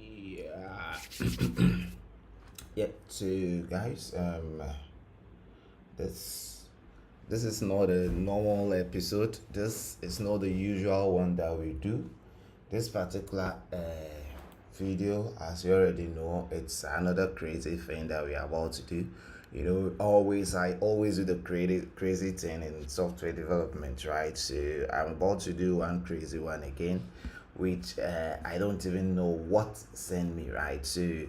Yeah. Yeah. So guys, this this is not a normal episode. This is not the usual one that we do. This particular video, as you already know, it's another crazy thing that we are about to do. I always do the crazy thing in software development, right? So I'm about to do one crazy one again, which I don't even know what sent me, right? So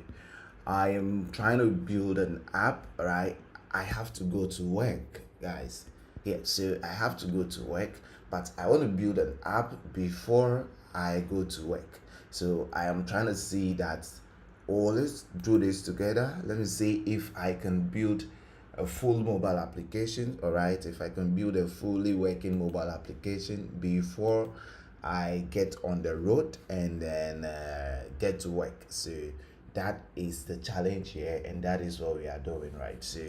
I am trying to build an app, right? I have to go to work, guys. Yeah, so I have to go to work, but I want to build an app before I go to work. So I am trying to see that, oh, let's do this together. Let me see if I can build a full mobile application, all right? If I can build a fully working mobile application before I get on the road and then get to work. So that is the challenge here, and that is what we are doing, right? So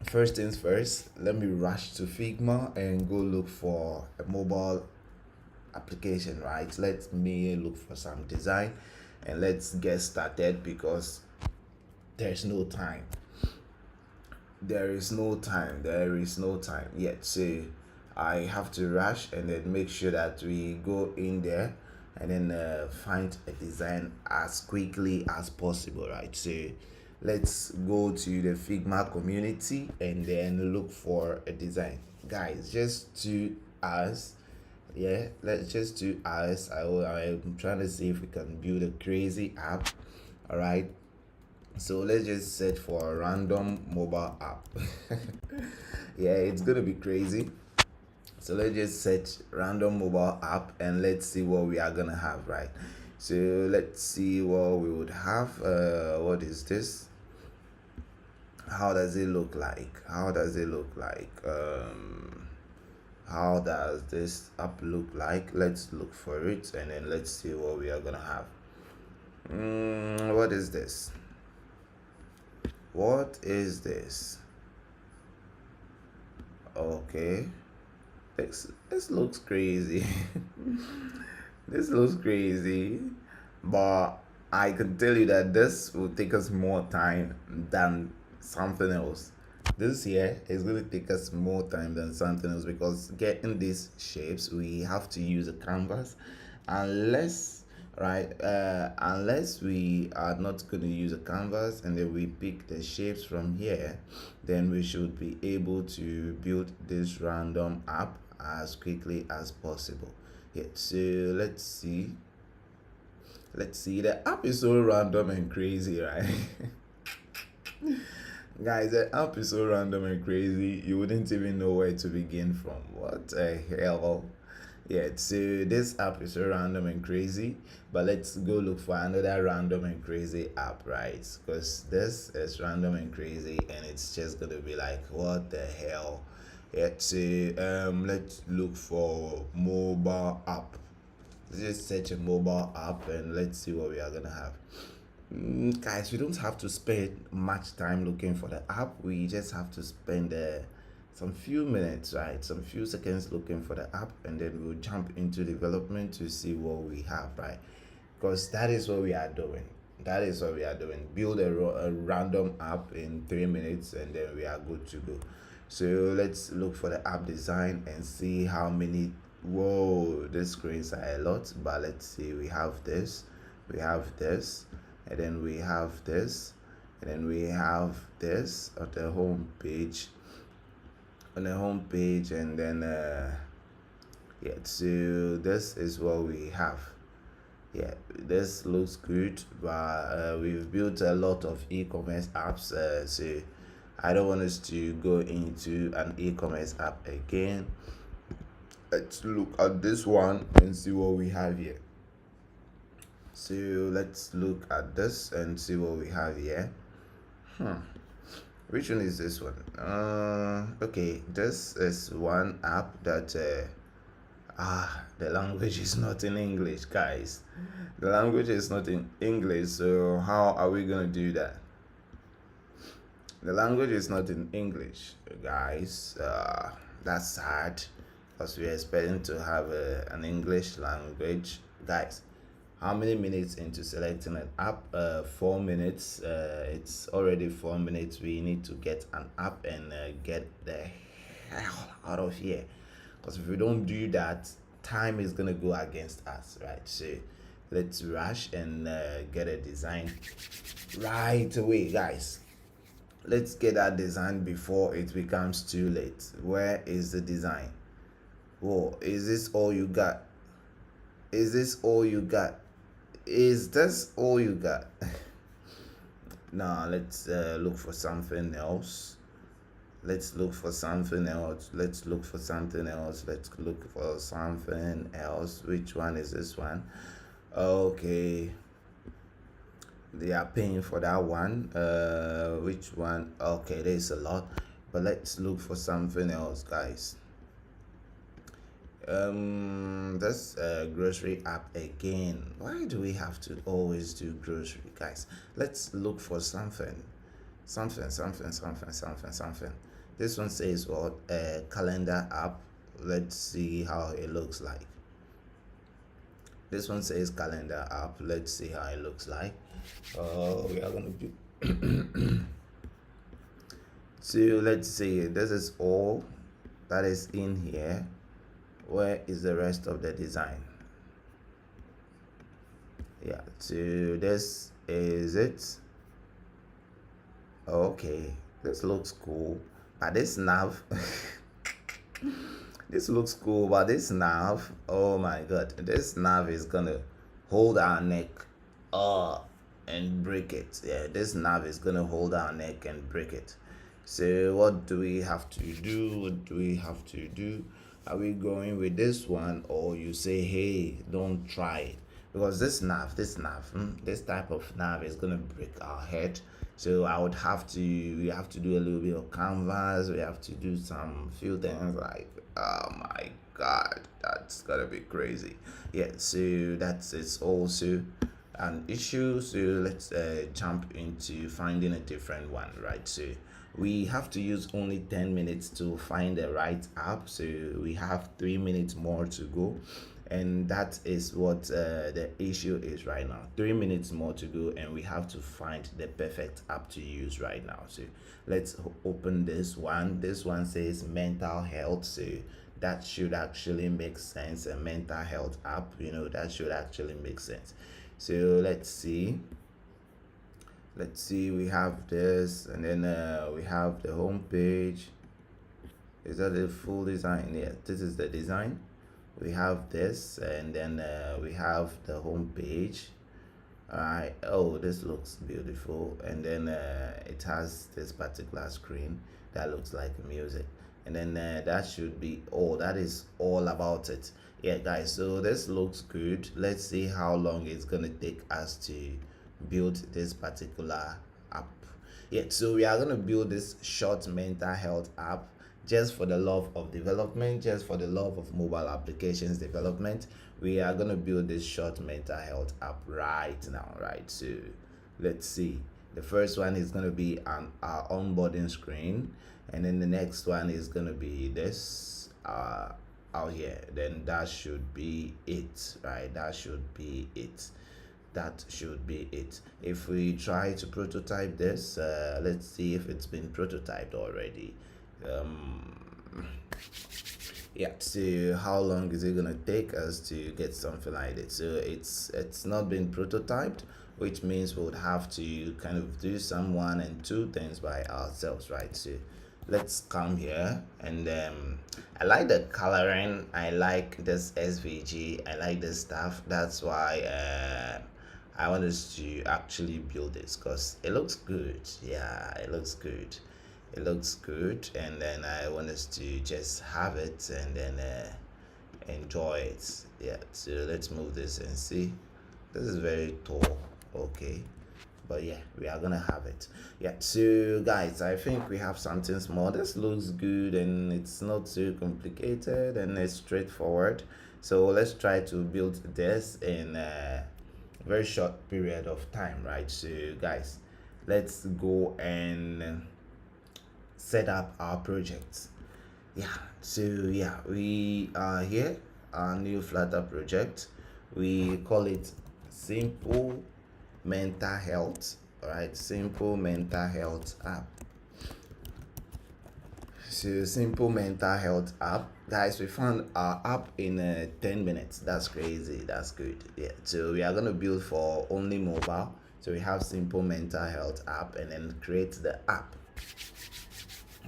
first things first, let me rush to Figma and go look for a mobile application, right? Let me look for some design and let's get started because there's no time. There is no time yet. So I have to rush and then make sure that we go in there and then find a design as quickly as possible, right? So let's go to the Figma community and then look for a design, guys. Just 2 hours. Yeah, let's just 2 hours. I'm trying to see if we can build a crazy app. All right, so let's just search for a random mobile app. Yeah, it's gonna be crazy. So let's just search random mobile app and let's see what we are gonna have, right? So let's see what we would have. What is this? How does it look like? How does this app look like? Let's look for it and then let's see what we are gonna have. What is this? What is this? Okay. This looks crazy. This looks crazy. But I can tell you that this will take us more time than something else. This here is going to take us more time than something else because getting these shapes, we have to use a canvas. Unless, right, unless we are not going to use a canvas and then we pick the shapes from here, then we should be able to build this random app as quickly as possible. Yeah, so let's see, the app is so random and crazy, right? Guys, the app is so random and crazy, you wouldn't even know where to begin from. What the hell? Yeah, so this app is so random and crazy, but let's go look for another random and crazy app, right? Because this is random and crazy and it's just gonna be like, what the hell? Yeah, so let's look for mobile app. Let's just search a mobile app and let's see what we are gonna have. Guys, we don't have to spend much time looking for the app. We just have to spend some few minutes, right? Some few seconds looking for the app, and then we'll jump into development to see what we have, right? Because that is what we are doing. That is what we are doing. Build a random app in 3 minutes, and then we are good to go. So let's look for the app design and see how many. Whoa, these screens are a lot, but let's see. We have this, and then we have this, and then we have this on the home page. And then yeah. So this is what we have. Yeah, this looks good, but we've built a lot of e-commerce apps. So I don't want us to go into an e-commerce app again. Let's look at this one and see what we have here. So let's look at this and see what we have here. Which one is this one? Okay, this is one app that the language is not in English, guys. The language is not in English, so how are we gonna do that? The language is not in English, guys. That's sad because we are expecting to have an English language, guys. how many minutes into selecting an app? 4 minutes. It's already 4 minutes. We need to get an app and get the hell out of here, because if we don't do that, time is gonna go against us, right? So let's rush and get a design right away, guys. Let's get that design before it becomes too late. Where is the design? Whoa, is this all you got? Is this all you got? Is this all you got? Now let's look for something else. Let's look for something else. Let's look for something else. Let's look for something else. Which one is this one? Okay, they are paying for that one. Which one? Okay, there's a lot, but let's look for something else, guys. This grocery app again. Why do we have to always do grocery, guys? Let's look for something. Something. This one says what? Calendar app. Let's see how it looks like. This one says calendar app. Let's see how it looks like. We are gonna do. So let's see. This is all that is in here. Where is the rest of the design? Yeah, so this is it. Okay, this looks cool, but this nav this looks cool, but this nav, oh my god, this nav is gonna hold our neck and break it. Yeah, this nav is gonna hold our neck and break it. So what do we have to do? What do we have to do? Are we going with this one, or you say, hey, don't try it? Because this type of nav is gonna break our head. So we have to do a little bit of canvas. We have to do some few things like, oh my god, that's gonna be crazy. Yeah, so that's it's also an issue. So let's jump into finding a different one, right? So we have to use only 10 minutes to find the right app, so we have 3 minutes more to go, and that is what the issue is right now. 3 minutes more to go, and we have to find the perfect app to use right now. So let's open this one. This one says mental health, so that should actually make sense. A mental health app, that should actually make sense. So let's see. We have this, and then we have the home page. Is that the full design? Yeah, this is the design. We have this, and then we have the home page. Alright, oh, this looks beautiful, and then it has this particular screen that looks like music, and then that should be all. That is all about it. Yeah, guys, so this looks good. Let's see how long it's gonna take us to build this particular app. Yeah, so we are going to build this short mental health app just for the love of development, just for the love of mobile applications development. We are going to build this short mental health app right now, right? So let's see. The first one is going to be our onboarding screen, and then the next one is going to be this out here. Then that should be it, right? That should be it. If we try to prototype this, let's see if it's been prototyped already. Yeah, so how long is it gonna take us to get something like this? So it's not been prototyped, which means we would have to kind of do some 1 and 2 things by ourselves, right? So let's come here, and I like the coloring. I like this SVG. I like this stuff. That's why I want us to actually build this, because it looks good. Yeah, it looks good. And then I want us to just have it and then enjoy it. Yeah, so let's move this and see. This is very tall. Okay, but yeah, we are gonna have it. Yeah, so guys, I think we have something small. This looks good, and it's not too complicated, and it's straightforward. So let's try to build this in a very short period of time, right? So guys, let's go and set up our project. Yeah, so yeah, we are here, our new Flutter project. We call it Simple Mental Health. All right, Simple Mental Health app. So Simple Mental Health app, guys. We found our app in 10 minutes. That's crazy. That's good. Yeah. So we are gonna build for only mobile. So we have Simple Mental Health app, and then create the app.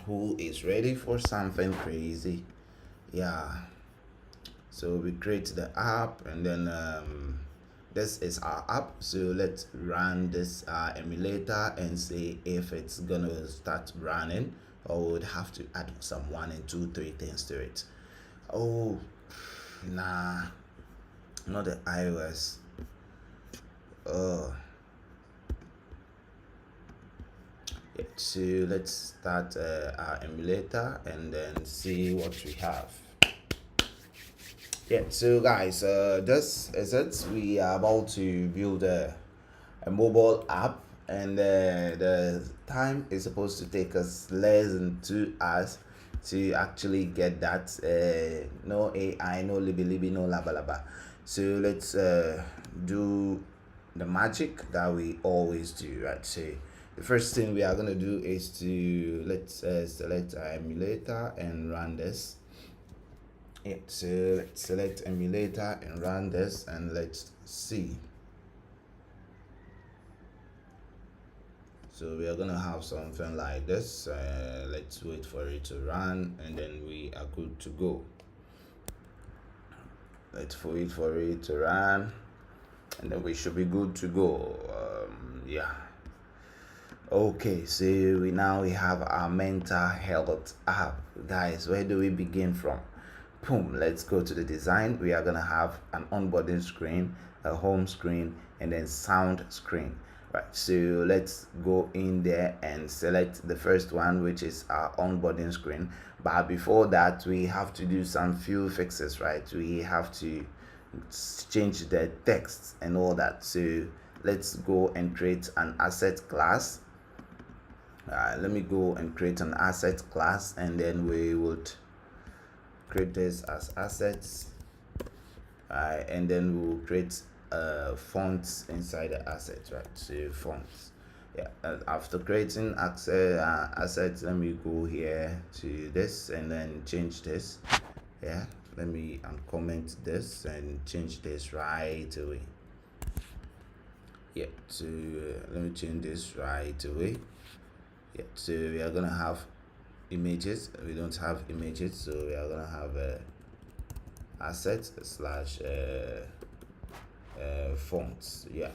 Who is ready for something crazy? Yeah. So we create the app, and then this is our app. So let's run this emulator and see if it's gonna start running, or we would have to add some 1 and 2 3 things to it. Oh, nah, not the iOS. Oh, yeah. So let's start our emulator and then see what we have. Yeah, so guys, this is it. We are about to build a mobile app, and the time is supposed to take us less than 2 hours to actually get that. No AI, no libby libby, no laba laba. So let's do the magic that we always do, right? So the first thing we are gonna do is to let's select our emulator and run this. Yeah, so let's select emulator and run this, and let's see. So we are gonna have something like this. Let's wait for it to run, and then we are good to go. Let's wait for it to run, and then we should be good to go. Yeah. Okay, so we have our mental health app, guys. Where do we begin from? Boom, let's go to the design. We are gonna have an onboarding screen, a home screen, and then sound screen. Right, so let's go in there and select the first one, which is our onboarding screen. But before that, we have to do some few fixes, right? We have to change the text and all that. So let's go and create an asset class. Let me go and create an asset class, and then we would create this as assets, and then we'll create fonts inside the assets, right? So fonts. Yeah, after creating assets, let me go here to this and then change this. Yeah, let me uncomment this and change this right away. Yeah, so let me change this right away. Yeah, so we are gonna have images. We don't have images, so we are gonna have assets slash fonts. Yeah,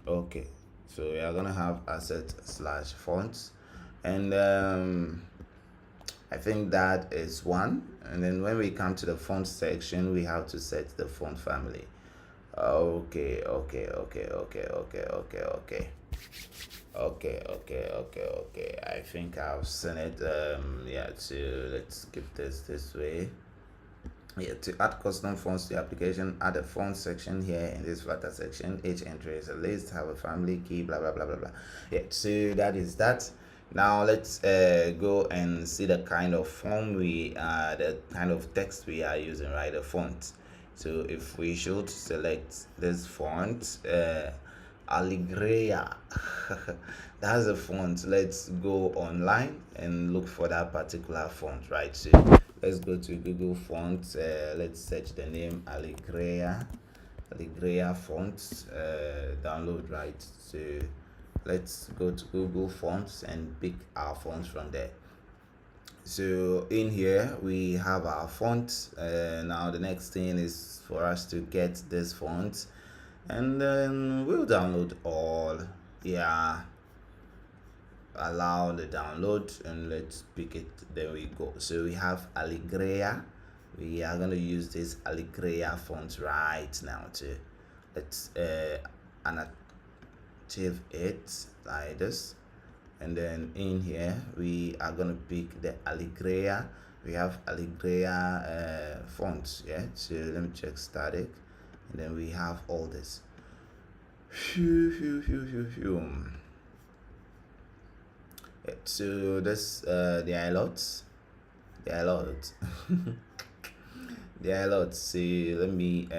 okay, so we are gonna have asset slash fonts, and I think that is one. And then when we come to the font section, we have to set the font family. Okay. I think I've seen it. Yeah, so let's keep this way. Yeah, to add custom fonts to the application, add a font section here in this flutter section. Each entry is a list, have a family key, blah blah blah blah blah. Yeah, so that is that. Now let's go and see the kind of font the kind of text we are using, right? The font. So if we should select this font, Allegria, that's a font. Let's go online and look for that particular font, right? So let's go to Google Fonts. Let's search the name Allegria fonts. Download, right? So let's go to Google Fonts and pick our fonts from there. So in here we have our font. Now the next thing is for us to get this font, and then we'll download all. Yeah, allow the download, and let's pick it. There we go. So we have Allegria. We are going to use this Allegria font right now to let's annotate it like this. And then in here we are gonna pick the Allegria. We have Allegria fonts. Yeah, so let me check static, and then we have all this. Yeah, so this there are lots there are lots there are lots. So let me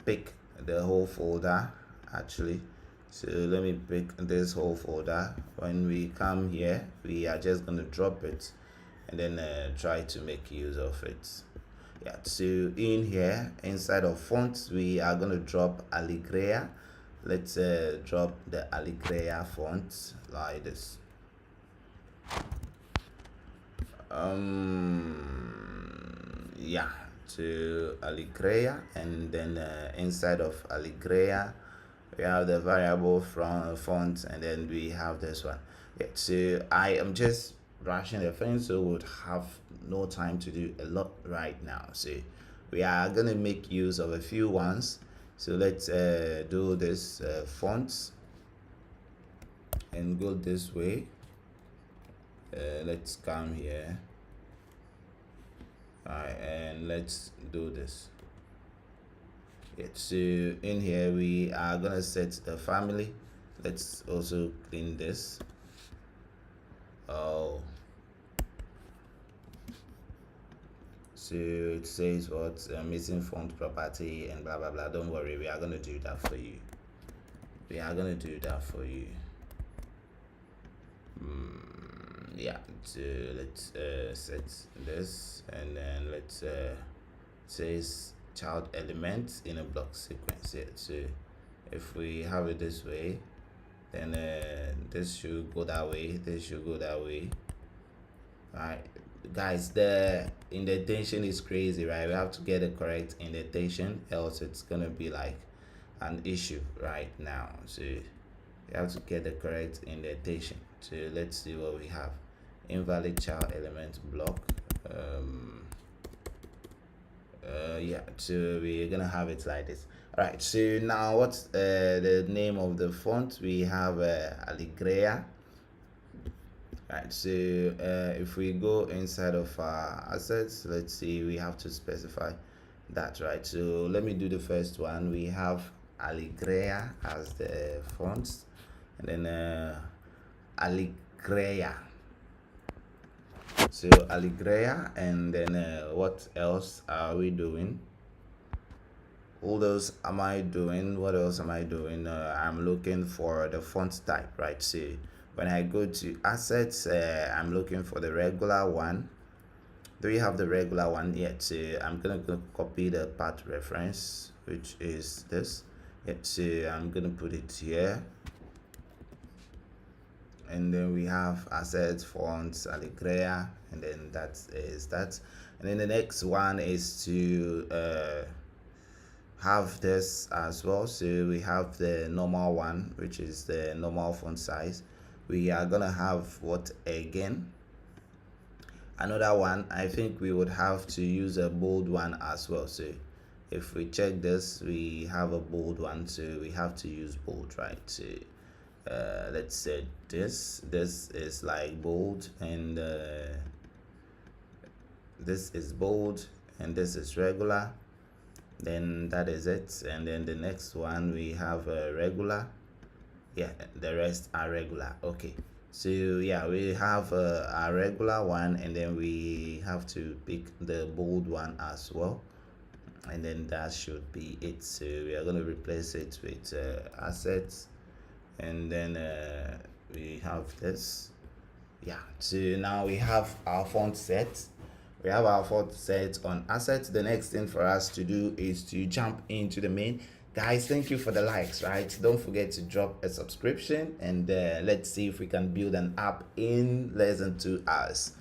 pick the whole folder actually. So let me pick this whole folder. When we come here, we are just going to drop it and then try to make use of it. Yeah, so in here, inside of fonts, we are going to drop Alegria. Let's drop the Alegria font like this. Yeah, to Alegria, and then inside of Alegria we have the variable from font, and then we have this one. Yeah, so I am just rushing the thing, so would have no time to do a lot right now. So we are gonna make use of a few ones. So let's do this fonts and go this way. Let's come here. Alright, and let's do this. Yeah, so in here we are gonna set the family. Let's also clean this. Oh, so it says what missing font property and blah blah blah. Don't worry, we are gonna do that for you. We are gonna do that for you. Yeah, so let's set this, and then let's says child elements in a block sequence here. So if we have it this way, then this should go that way, this should go that way. Right, guys, the indentation is crazy, right? We have to get the correct indentation, else it's gonna be like an issue right now. So you have to get the correct indentation. So let's see what we have. Invalid child element block. Yeah, so we're gonna have it like this. All right, so now what's the name of the font? We have Alegria. Right, so if we go inside of our assets, let's see, we have to specify that, right? So let me do the first one. We have Alegria as the font, and then Alegria. So Alegria, and then what else are we doing? All those am I doing? What else am I doing? I'm looking for the font type, right? So when I go to assets, I'm looking for the regular one. Do we have the regular one yet? So I'm gonna go copy the path reference, which is this. Yet, so I'm gonna put it here. And then we have assets, fonts, Alegria, and then that is that. And then the next one is to have this as well. So we have the normal one, which is the normal font size. We are gonna have what again? Another one. I think we would have to use a bold one as well. So if we check this, we have a bold one, so we have to use bold, right? So let's say this is like bold, and this is bold, and this is regular. Then that is it. And then the next one we have a regular. Yeah, the rest are regular. Okay, so yeah, we have a regular one, and then we have to pick the bold one as well, and then that should be it. So we are going to replace it with assets, and then we have this. Yeah, so now we have our font set. We have our font set on assets. The next thing for us to do is to jump into the main. Guys, thank you for the likes, right? Don't forget to drop a subscription, and let's see if we can build an app in less than 2 hours.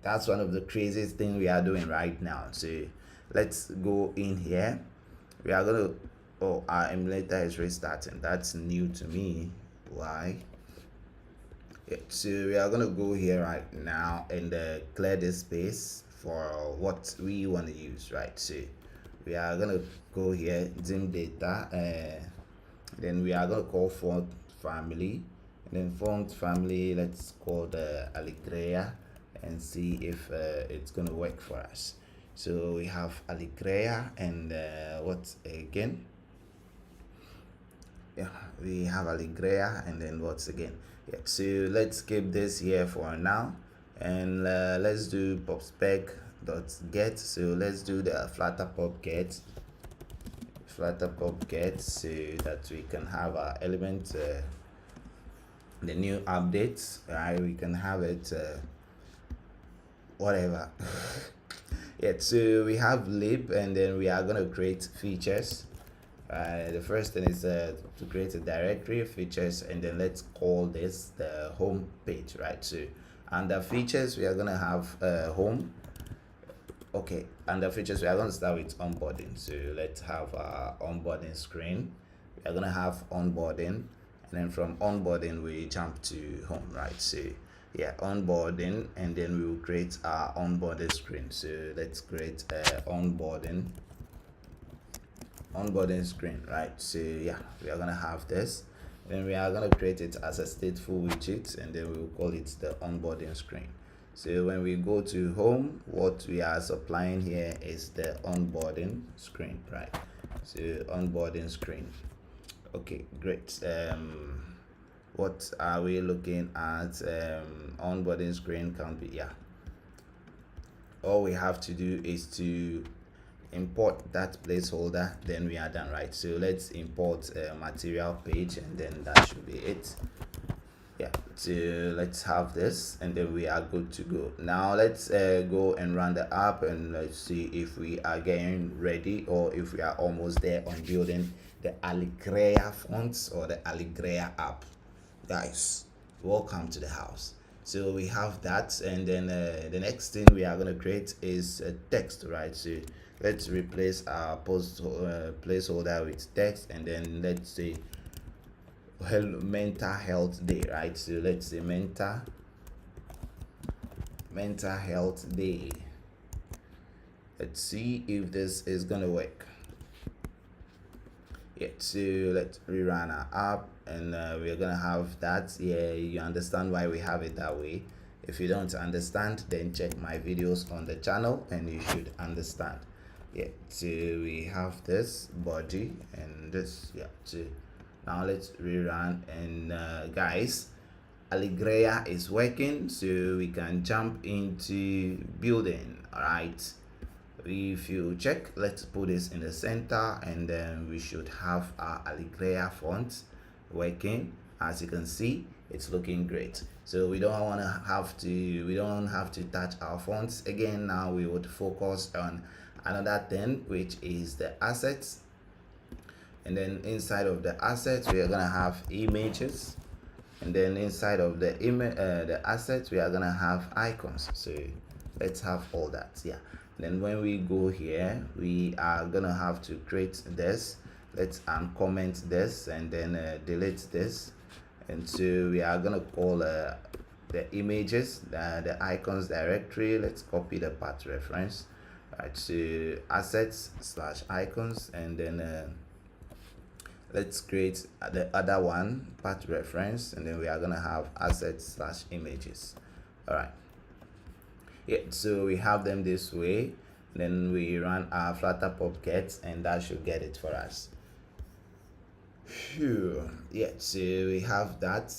That's one of the craziest things we are doing right now. So let's go in here. We are gonna, oh, our emulator is restarting. That's new to me. Why? Yeah, so we are gonna go here right now and clear this space for what we want to use, right? So we are gonna go here, dim data, then we are gonna call font family, and then font family, let's call the Alegria, and see if it's gonna work for us. So we have Alegria, and what again? Yeah, we have Alegria, and then what's again? Yeah, so let's keep this here for now, and let's do popspec.get. So let's do the flutter pop get Flutterpop get so that we can have our element, the new updates, right? We can have it, whatever. Yeah, so we have lib, and then we are going to create features. The first thing is to create a directory of features, and then let's call this the home page, right? So under features we are going to have home. Okay, under features we are going to start with onboarding. So let's have our onboarding screen. We are going to have onboarding, and then from onboarding we jump to home, right? So yeah, onboarding, and then we will create our onboarding screen. So let's create onboarding screen, right? So yeah, we are gonna have this, then we are gonna create it as a stateful widget, and then we will call it the onboarding screen. So when we go to home, what we are supplying here is the onboarding screen, right? So onboarding screen. Okay, great. What are we looking at? Onboarding screen can be, yeah, all we have to do is to import that placeholder, then we are done, right? So let's import a material page, and then that should be it. Yeah, so let's have this, and then we are good to go. Now let's go and run the app, and let's see if we are getting ready, or if we are almost there on building the Alegria fonts or the Alegria app. Guys, welcome to the house. So we have that, and then the next thing we are going to create is a text, right? So let's replace our placeholder with text, and then let's say mental health day, right? So let's say mental health day. Let's see if this is gonna work. Yeah, so let's rerun our app, and we're gonna have that. Yeah, you understand why we have it that way. If you don't understand, then check my videos on the channel and you should understand. Yeah, so we have this body and this. Yeah, so now let's rerun, and guys, Alegria is working, so we can jump into building. All right, if you check, let's put this in the center, and then we should have our Alegria font working. As you can see, it's looking great. So we don't have to touch our fonts again. Now we would focus on another thing, which is the assets, and then inside of the assets we are gonna have images, and then inside of the assets we are gonna have icons. So let's have all that. Yeah, then when we go here, we are gonna have to create this. Let's uncomment this, and then delete this, and so we are gonna call the images, the icons directory. Let's copy the path reference, right? So assets slash icons, and then let's create the other one, path reference, and then we are gonna have assets slash images. All right, yeah, so we have them this way. Then we run our Flutterpop get, and that should get it for us. Phew. Yeah, so we have that,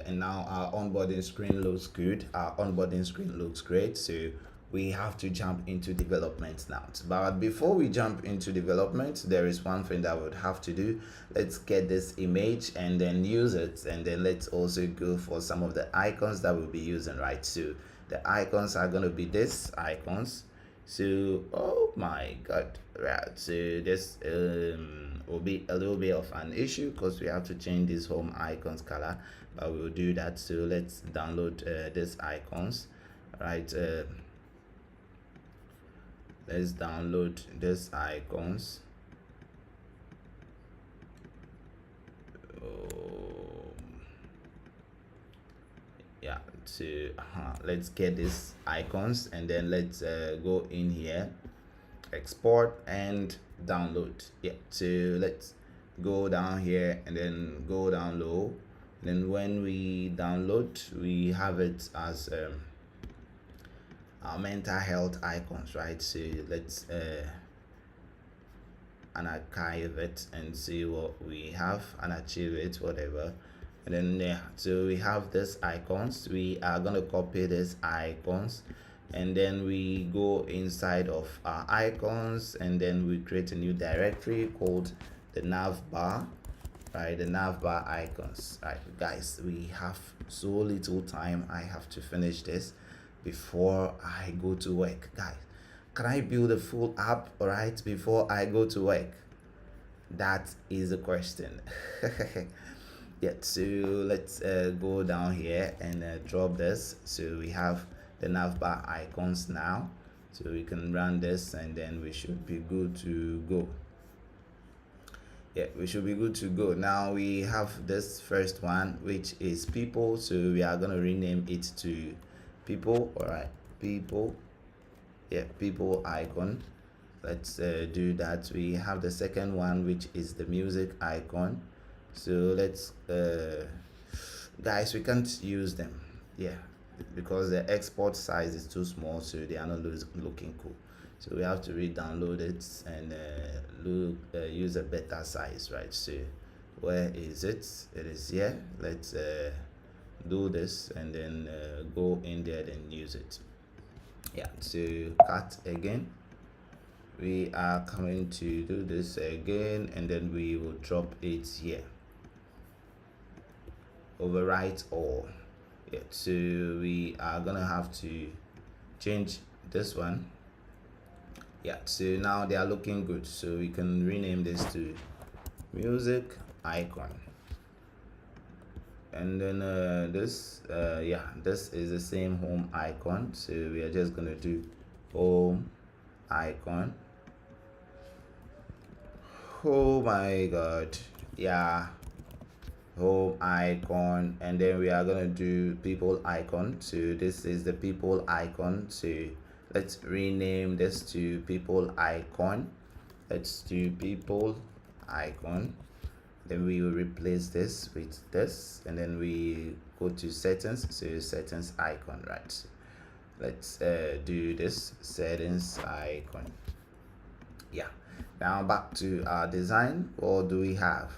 and now our onboarding screen looks good. Our onboarding screen looks great. So we have to jump into development now. But before we jump into development, there is one thing that we would have to do. Let's get this image and then use it, and then let's also go for some of the icons that we'll be using, right? So the icons are going to be this icons. So oh my god, right? So this will be a little bit of an issue because we have to change this home icons color, but we'll do that. So let's download these icons, right? Let's download these icons. Yeah, so let's get these icons, and then let's go in here, export and download. Yeah, so let's go down here and then go down low. Then when we download, we have it as our mental health icons, right? So let's archive it and see what we have and achieve it, whatever. And then yeah, so we have this icons. We are going to copy these icons, and then we go inside of our icons, and then we create a new directory called the nav bar, right? The nav bar icons. Right, guys, we have so little time. I have to finish this before I go to work. Guys, can I build a full app, all right, before I go to work? That is the question. Yeah, so let's go down here and drop this. So we have the navbar icons now, so we can run this and then we should be good to go. Yeah, we should be good to go. Now we have this first one, which is people, so we are going to rename it to people. All right, people. Yeah, people icon. Let's do that. We have the second one, which is the music icon. So let's guys, we can't use them, yeah, because the export size is too small, so they are not looking cool. So we have to re-download it and use a better size, right? So where is it? It is here. Let's do this and then go in there and use it. Yeah, so cut again. We are coming to do this again, and then we will drop it here. Overwrite all. Yeah, so we are gonna have to change this one. Yeah, so now they are looking good, so we can rename this to music icon. And then this yeah, this is the same home icon, so we are just gonna do home icon. Oh my god, yeah, home icon. And then we are gonna do people icon. So this is the people icon, so let's rename this to people icon. Let's do people icon. Then we will replace this with this, and then we go to settings, so settings icon, right? Let's do this settings icon. Yeah, now back to our design. What do we have?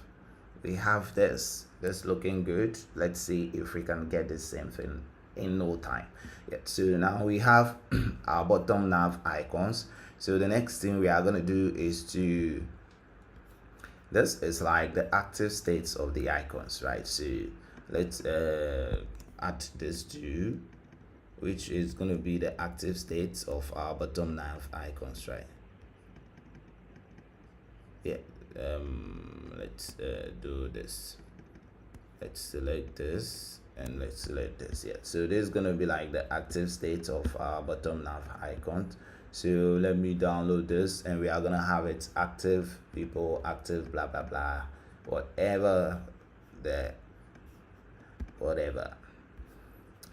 We have this looking good. Let's see if we can get the same thing in no time. Yeah, so now we have our bottom nav icons. So the next thing we are going to do is to, this is like the active states of the icons, right? So let's add this to, which is going to be the active states of our bottom nav icons, right? Yeah, let's do this. Let's select this and let's select this. Yeah, so this is going to be like the active state of our bottom nav icon. So let me download this, and we are gonna have it active, people, active, blah blah blah, whatever.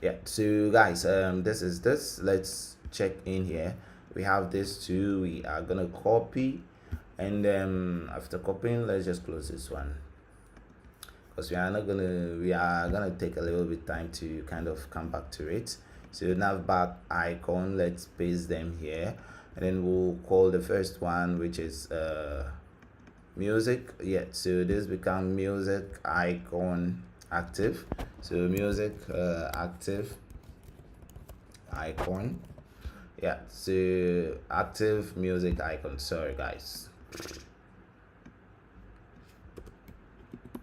Yeah, so guys, this is this. Let's check in here. We have this too. We are gonna copy, and then after copying, let's just close this one, because we are gonna take a little bit time to kind of come back to it. So navbar icon, let's paste them here, and then we'll call the first one, which is music. Yeah, so this become music icon active. So music active icon. Yeah, so active music icon, sorry guys.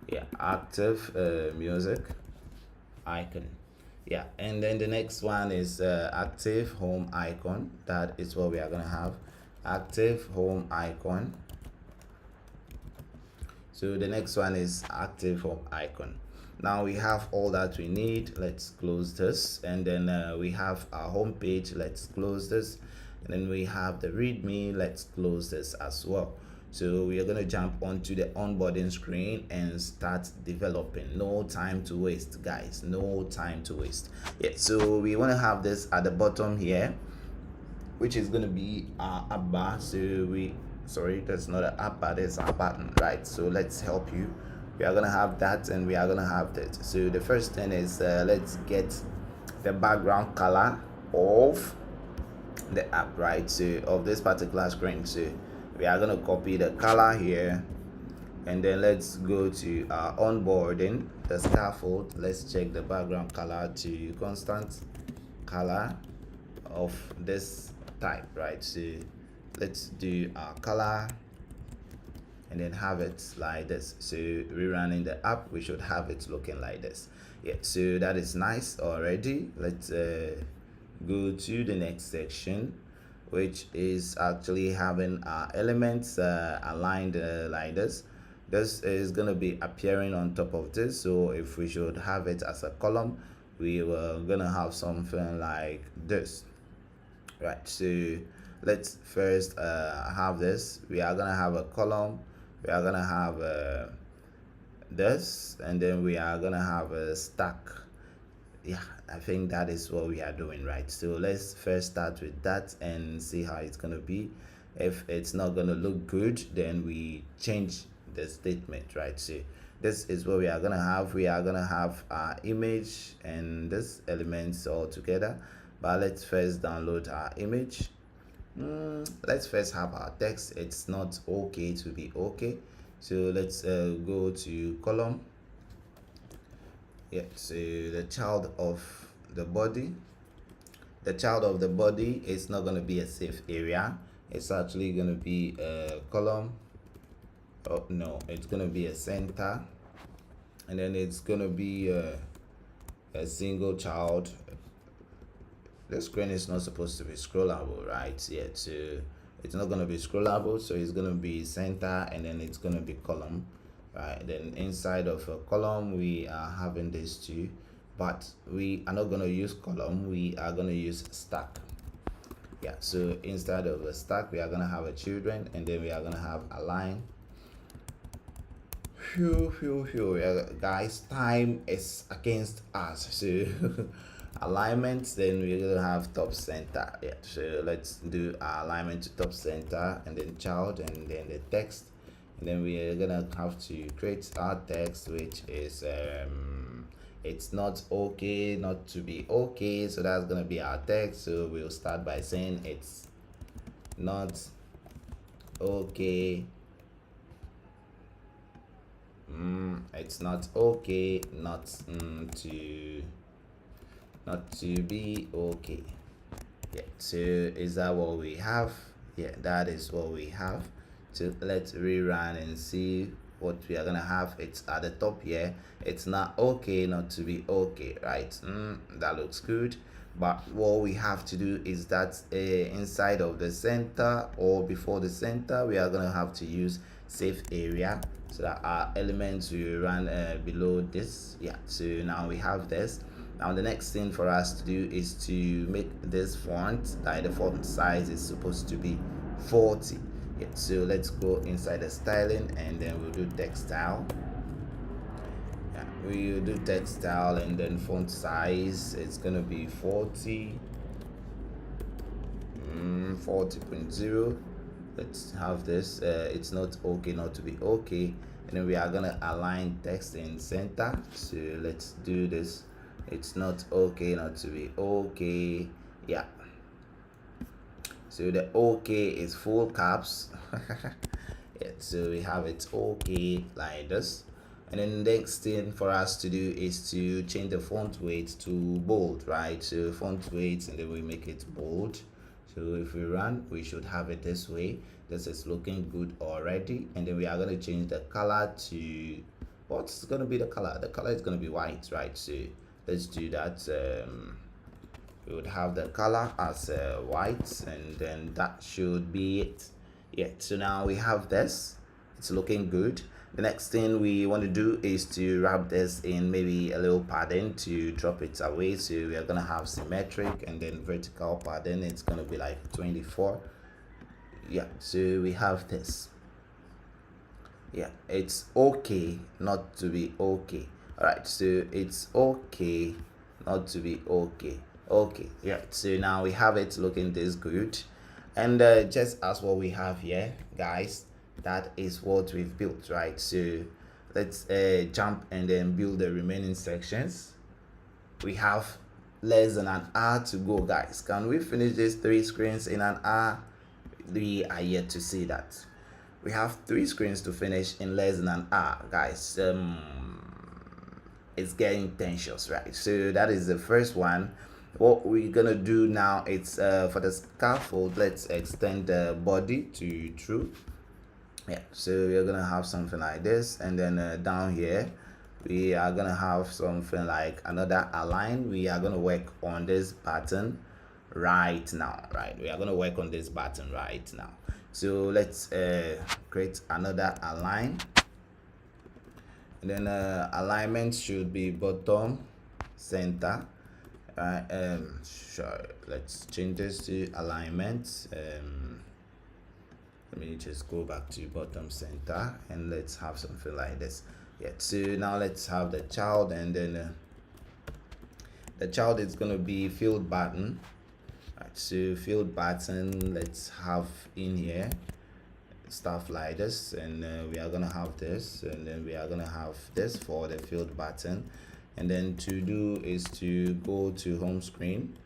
Yeah, active music icon. Yeah, and then the next one is active home icon. That is what we are gonna have, active home icon. So the next one is active home icon. Now we have all that we need. Let's close this, and then we have our home page. Let's close this, and then we have the readme. Let's close this as well. So we are going to jump onto the onboarding screen and start developing. No time to waste, guys, no time to waste. Yeah, so we want to have this at the bottom here, which is going to be our app bar. So sorry, that's not an app bar, that's our button, right? So let's help you. We are going to have that, and we are going to have that. So the first thing is let's get the background color of the app, right? So of this particular screen. So we are going to copy the color here, and then let's go to our onboarding, the scaffold. Let's check the background color to constant color. of this type, right? So let's do our color and then have it like this. So rerunning the app, we should have it looking like this. Yeah, so that is nice already. Let's go to the next section, which is actually having our elements aligned like this. This is going to be appearing on top of this. So if we should have it as a column, we were going to have something like this, right? So let's first have this. We are going to have a column. We are going to have this, and then we are going to have a stack. Yeah, I think that is what we are doing, right? So let's first start with that and see how it's going to be. If it's not going to look good, then we change the statement, right? So this is what we are going to have. We are going to have our image and this elements all together, but let's first download our image. Let's first have our text. It's not okay to be okay, so let's go to column. Yeah, so the child of the body is not going to be a safe area. It's actually going to be a column. Oh no, it's going to be a center, and then it's going to be a single child. The screen is not supposed to be scrollable, right? Yeah, so it's not going to be scrollable, so it's going to be center, and then it's going to be column, right? Then inside of a column we are having these two, but we are not going to use column, we are going to use stack. Yeah, so inside of a stack we are going to have a children, and then we are going to have a line. Guys, time is against us, so alignment, then we're gonna have top center. Yeah, so let's do our alignment to top center, and then child, and then the text, and then we're gonna have to create our text, which is it's not okay not to be okay. So that's gonna be our text. So we'll start by saying it's not okay. It's not okay not to be okay. Yeah, so is that what we have? Yeah, that is what we have. So let's rerun and see what we are gonna have. It's at the top here. It's not okay not to be okay, right? That looks good. But what we have to do is that inside of the center or before the center, we are gonna have to use safe area, so that our elements will run below this. Yeah, so now we have this. Now the next thing for us to do is to make this font, like the font size is supposed to be 40. Yeah, so let's go inside the styling, and then we'll do text style. Yeah, we'll do text style, and then font size, it's gonna be 40. 40.0. Let's have this. It's not okay not to be okay, and then we are gonna align text in center. So let's do this. It's not okay not to be okay. Yeah, so the okay is full caps. Yeah, so we have it okay like this, and then the next thing for us to do is to change the font weight to bold, right? So font weight, and then we make it bold. So if we run, we should have it this way. This is looking good already, and then we are going to change the color to, what's going to be the color? The color is going to be white, right? So let's do that. We would have the color as white, and then that should be it. Yeah, so now we have this. It's looking good. The next thing we want to do is to wrap this in maybe a little padding to drop it away. So we are gonna have symmetric, and then vertical padding. It's gonna be like 24. Yeah, so we have this. Yeah, it's okay not to be okay. All right, so it's okay not to be okay. Okay, yeah, so now we have it looking this good, and just as what we have here, guys, that is what we've built, right? So let's jump and then build the remaining sections. We have less than an hour to go, guys. Can we finish these 3 screens in an hour? We are yet to see that. We have 3 screens to finish in less than an hour, guys. It's getting tensions, right? So that is the first one. What we're gonna do now, it's for the scaffold, let's extend the body to true. Yeah, so we're gonna have something like this, and then down here we are gonna have something like another align. We are gonna work on this button right now. Right, we are gonna work on this button right now. So let's create another align, and then alignment should be bottom center. Sure, let's change this to alignment. Let me just go back to bottom center, and let's have something like this. Yeah, so now let's have the child, and then the child is going to be field button. Right, so field button, let's have in here stuff like this, and we are gonna have this, and then we are gonna have this for the field button. And then to do is to go to home screen.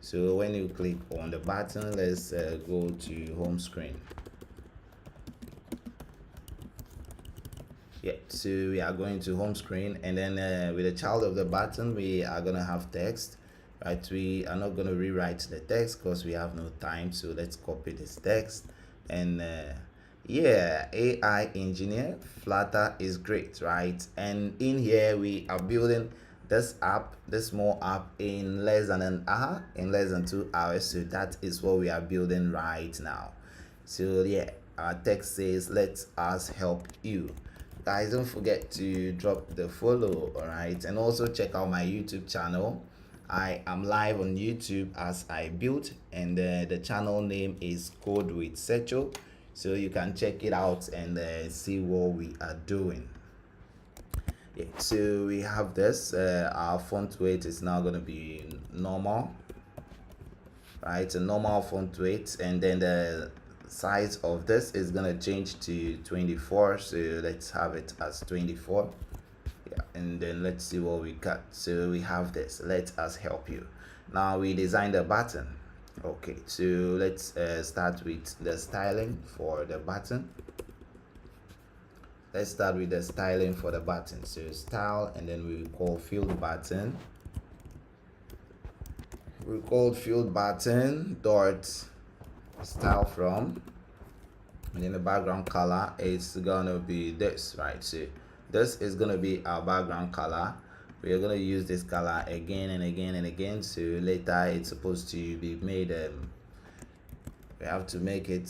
So when you click on the button, let's go to home screen. Yeah, so we are going to home screen, and then with the child of the button, we are gonna have text. Right, we are not gonna rewrite the text because we have no time. So let's copy this text, and yeah, AI engineer, Flutter is great, right? And in here we are building this app, this small app, in less than an hour, in less than 2 hours. So that is what we are building right now. So yeah, our text says, let us help you. Guys, don't forget to drop the follow, all right? And also check out my YouTube channel. I am live on YouTube as I build, and the channel name is Code with Secho. So you can check it out and see what we are doing. Yeah, so we have this. Our font weight is now going to be normal, right? A normal font weight, and then the size of this is going to change to 24. So let's have it as 24. Yeah, and then let's see what we got. So we have this. Let us help you. Now we designed a button. Okay, so let's start with the styling for the button. Let's start with the styling for the button. So style, and then we call field button. We call field button dot style from, and then the background color is gonna be this, right? So this is gonna be our background color. We are going to use this color again and again and again. So later it's supposed to be made, we have to make it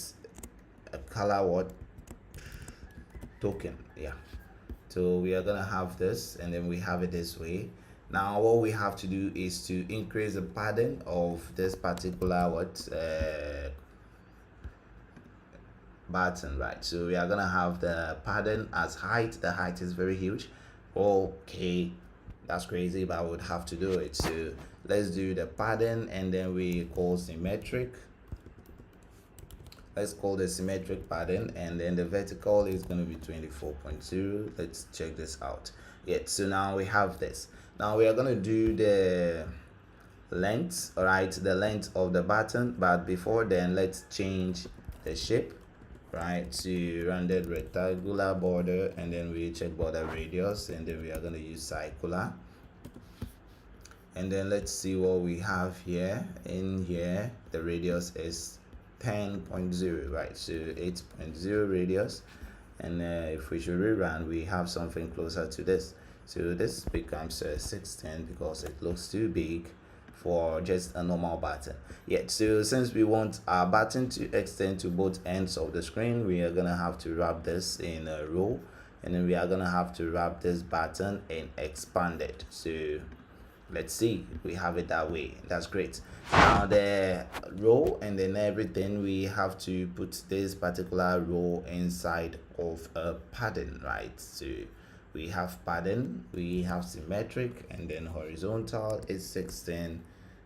a color what token. Yeah, so we are going to have this, and then we have it this way. Now what we have to do is to increase the padding of this particular button, right? So we are going to have the padding as height. The height is very huge. Okay, that's crazy, but I would have to do it. So let's do the padding, and then we call symmetric. Let's call the symmetric padding, and then the vertical is going to be 24.0. Let's check this out. Yeah, so now we have this. Now we are going to do the length, all right, the length of the button. But before then, let's change the shape, right, to rounded rectangular border, and then we check border radius, and then we are going to use circular. And then let's see what we have here. In here the radius is 10.0, right? So 8.0 radius, and if we should rerun, we have something closer to this. So this becomes 16 because it looks too big for just a normal button. Yeah, so since we want our button to extend to both ends of the screen, we are gonna have to wrap this in a row, and then we are gonna have to wrap this button in expanded. So let's see, we have it that way. That's great. Now the row, and then everything, we have to put this particular row inside of a padding, right? So we have padding, we have symmetric, and then horizontal is 16,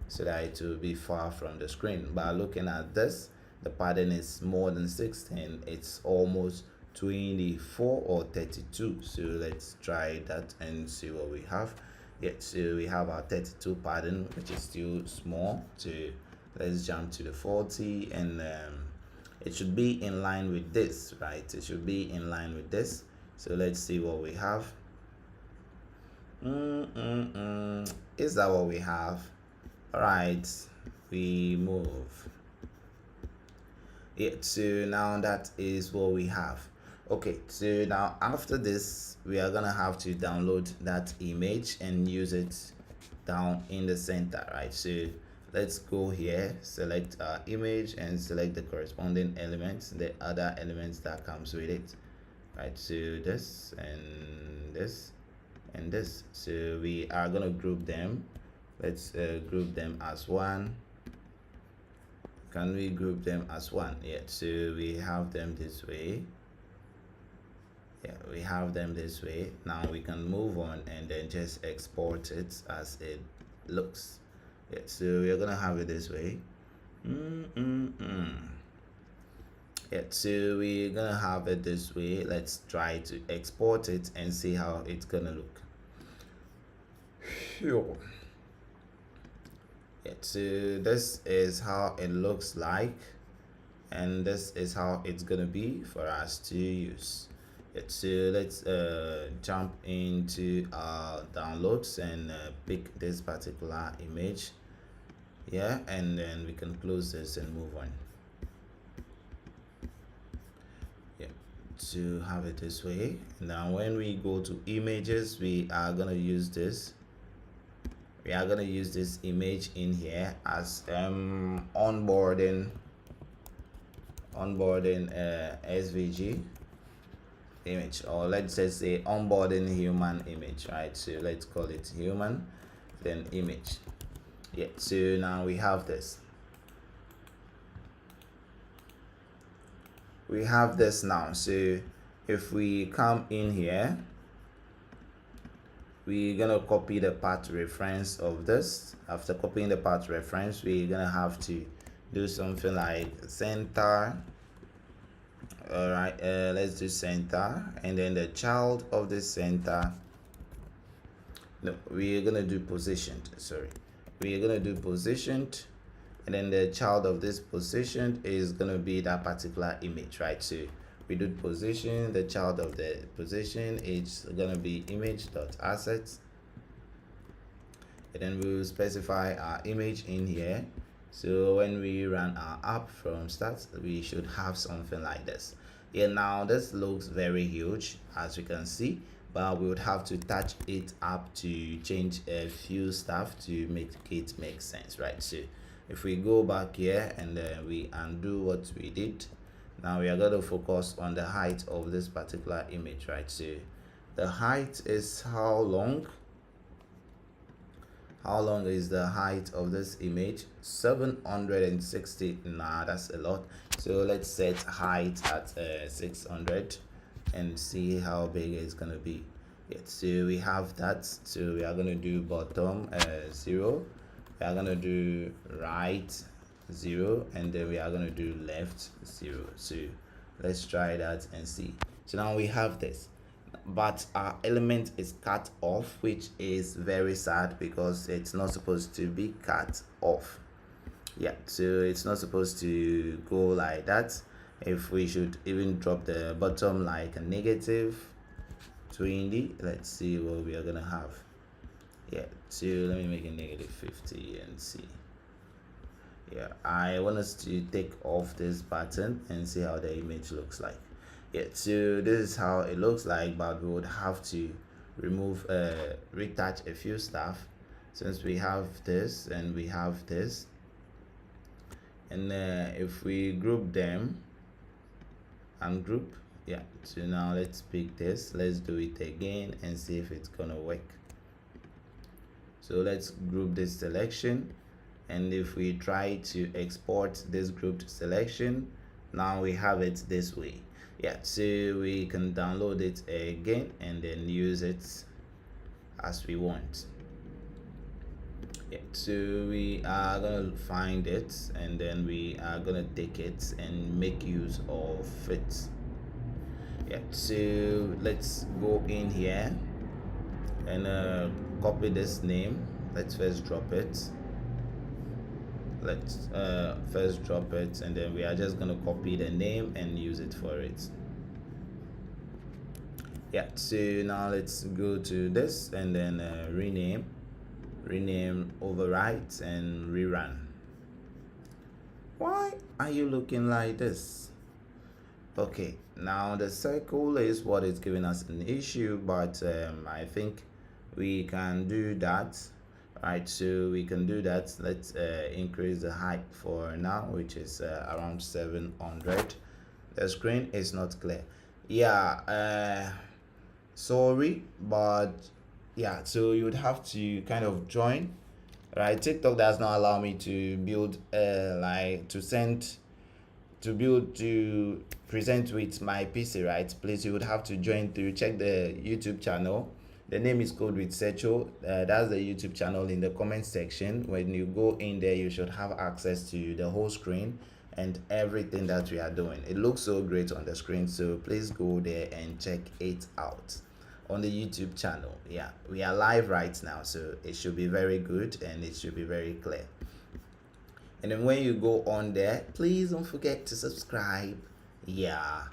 so that it will be far from the screen. But looking at this, the padding is more than 16. It's almost 24 or 32. So let's try that and see what we have. Yeah, so we have our 32 padding, which is still small. So let's jump to the 40, and it should be in line with this, right? It should be in line with this. So let's see what we have. Is that what we have? All right, we move. Yeah, so now that is what we have. Okay, so now after this we are gonna have to download that image and use it down in the center, right? So let's go here, select our image and select the corresponding elements, the other elements that comes with it, right? So this and this and this. So we are gonna group them. Let's group them as one. Can we group them as one? Yeah, so we have them this way. Yeah, we have them this way. Now we can move on and then just export it as it looks. Yeah, so we're gonna have it this way. Yeah, so we're gonna have it this way. Let's try to export it and see how it's gonna look. Sure. Yeah, so this is how it looks like, and this is how it's gonna be for us to use it. So let's jump into our downloads and pick this particular image. Yeah, and then we can close this and move on. Yeah, to have it this way. Now when we go to images, we are gonna use this. We are gonna use this image in here as onboarding SVG image, or let's just say onboarding human image, right? So let's call it human, then image. Yeah, so now we have this. We have this now. So if we come in here, we're gonna copy the path reference of this. After copying the path reference, we're gonna have to do something like center. All right, let's do center, and then the child of the center. No, we're gonna do positioned. Sorry, we're gonna do positioned, and then the child of this positioned is gonna be that particular image, right? So we do position, the child of the position is gonna be image.assets, and then we will specify our image in here. So when we run our app from start, we should have something like this. Yeah, now this looks very huge as you can see, but we would have to touch it up to change a few stuff to make it make sense, right? So if we go back here and we undo what we did, now we are going to focus on the height of this particular image, right? So the height is how long is the height of this image? 760. Nah, that's a lot. So let's set height at 600 and see how big it's gonna be. Yeah, so we have that. So we are gonna do bottom 0, we are gonna do right 0, and then we are gonna do left 0. So let's try that and see. So now we have this, but our element is cut off, which is very sad because it's not supposed to be cut off. Yeah, so it's not supposed to go like that. If we should even drop the bottom like a -20, let's see what we are gonna have. Yeah, so let me make it -50 and see. Yeah, I want us to take off this button and see how the image looks like. Yeah, so this is how it looks like, but we would have to remove retouch a few stuff, since we have this and we have this. And if we group them and group, yeah, so now let's pick this, let's do it again and see if it's gonna work. So let's group this selection, and if we try to export this grouped selection, now we have it this way. Yeah, so we can download it again and then use it as we want. Yeah, so we are gonna find it and then we are gonna take it and make use of it. Yeah, so let's go in here and copy this name. Let's first drop it. Let's first drop it, and then we are just gonna copy the name and use it for it. Yeah, so now let's go to this and then rename rename, overwrite, and rerun. Why are you looking like this? Okay, now the circle is what is giving us an issue, but I think we can do that. Right, so we can do that. Let's increase the height for now, which is around 700. The screen is not clear. Yeah, sorry, but yeah, so you would have to kind of join. Right, TikTok does not allow me to build like to present with my PC, right? Please, you would have to join through, check the YouTube channel. The name is Code with Secho. That's the YouTube channel in the comment section. When you go in there, you should have access to the whole screen and everything that we are doing. It looks so great on the screen, so please go there and check it out on the YouTube channel. Yeah, we are live right now, so it should be very good and it should be very clear. And then when you go on there, please don't forget to subscribe. Yeah.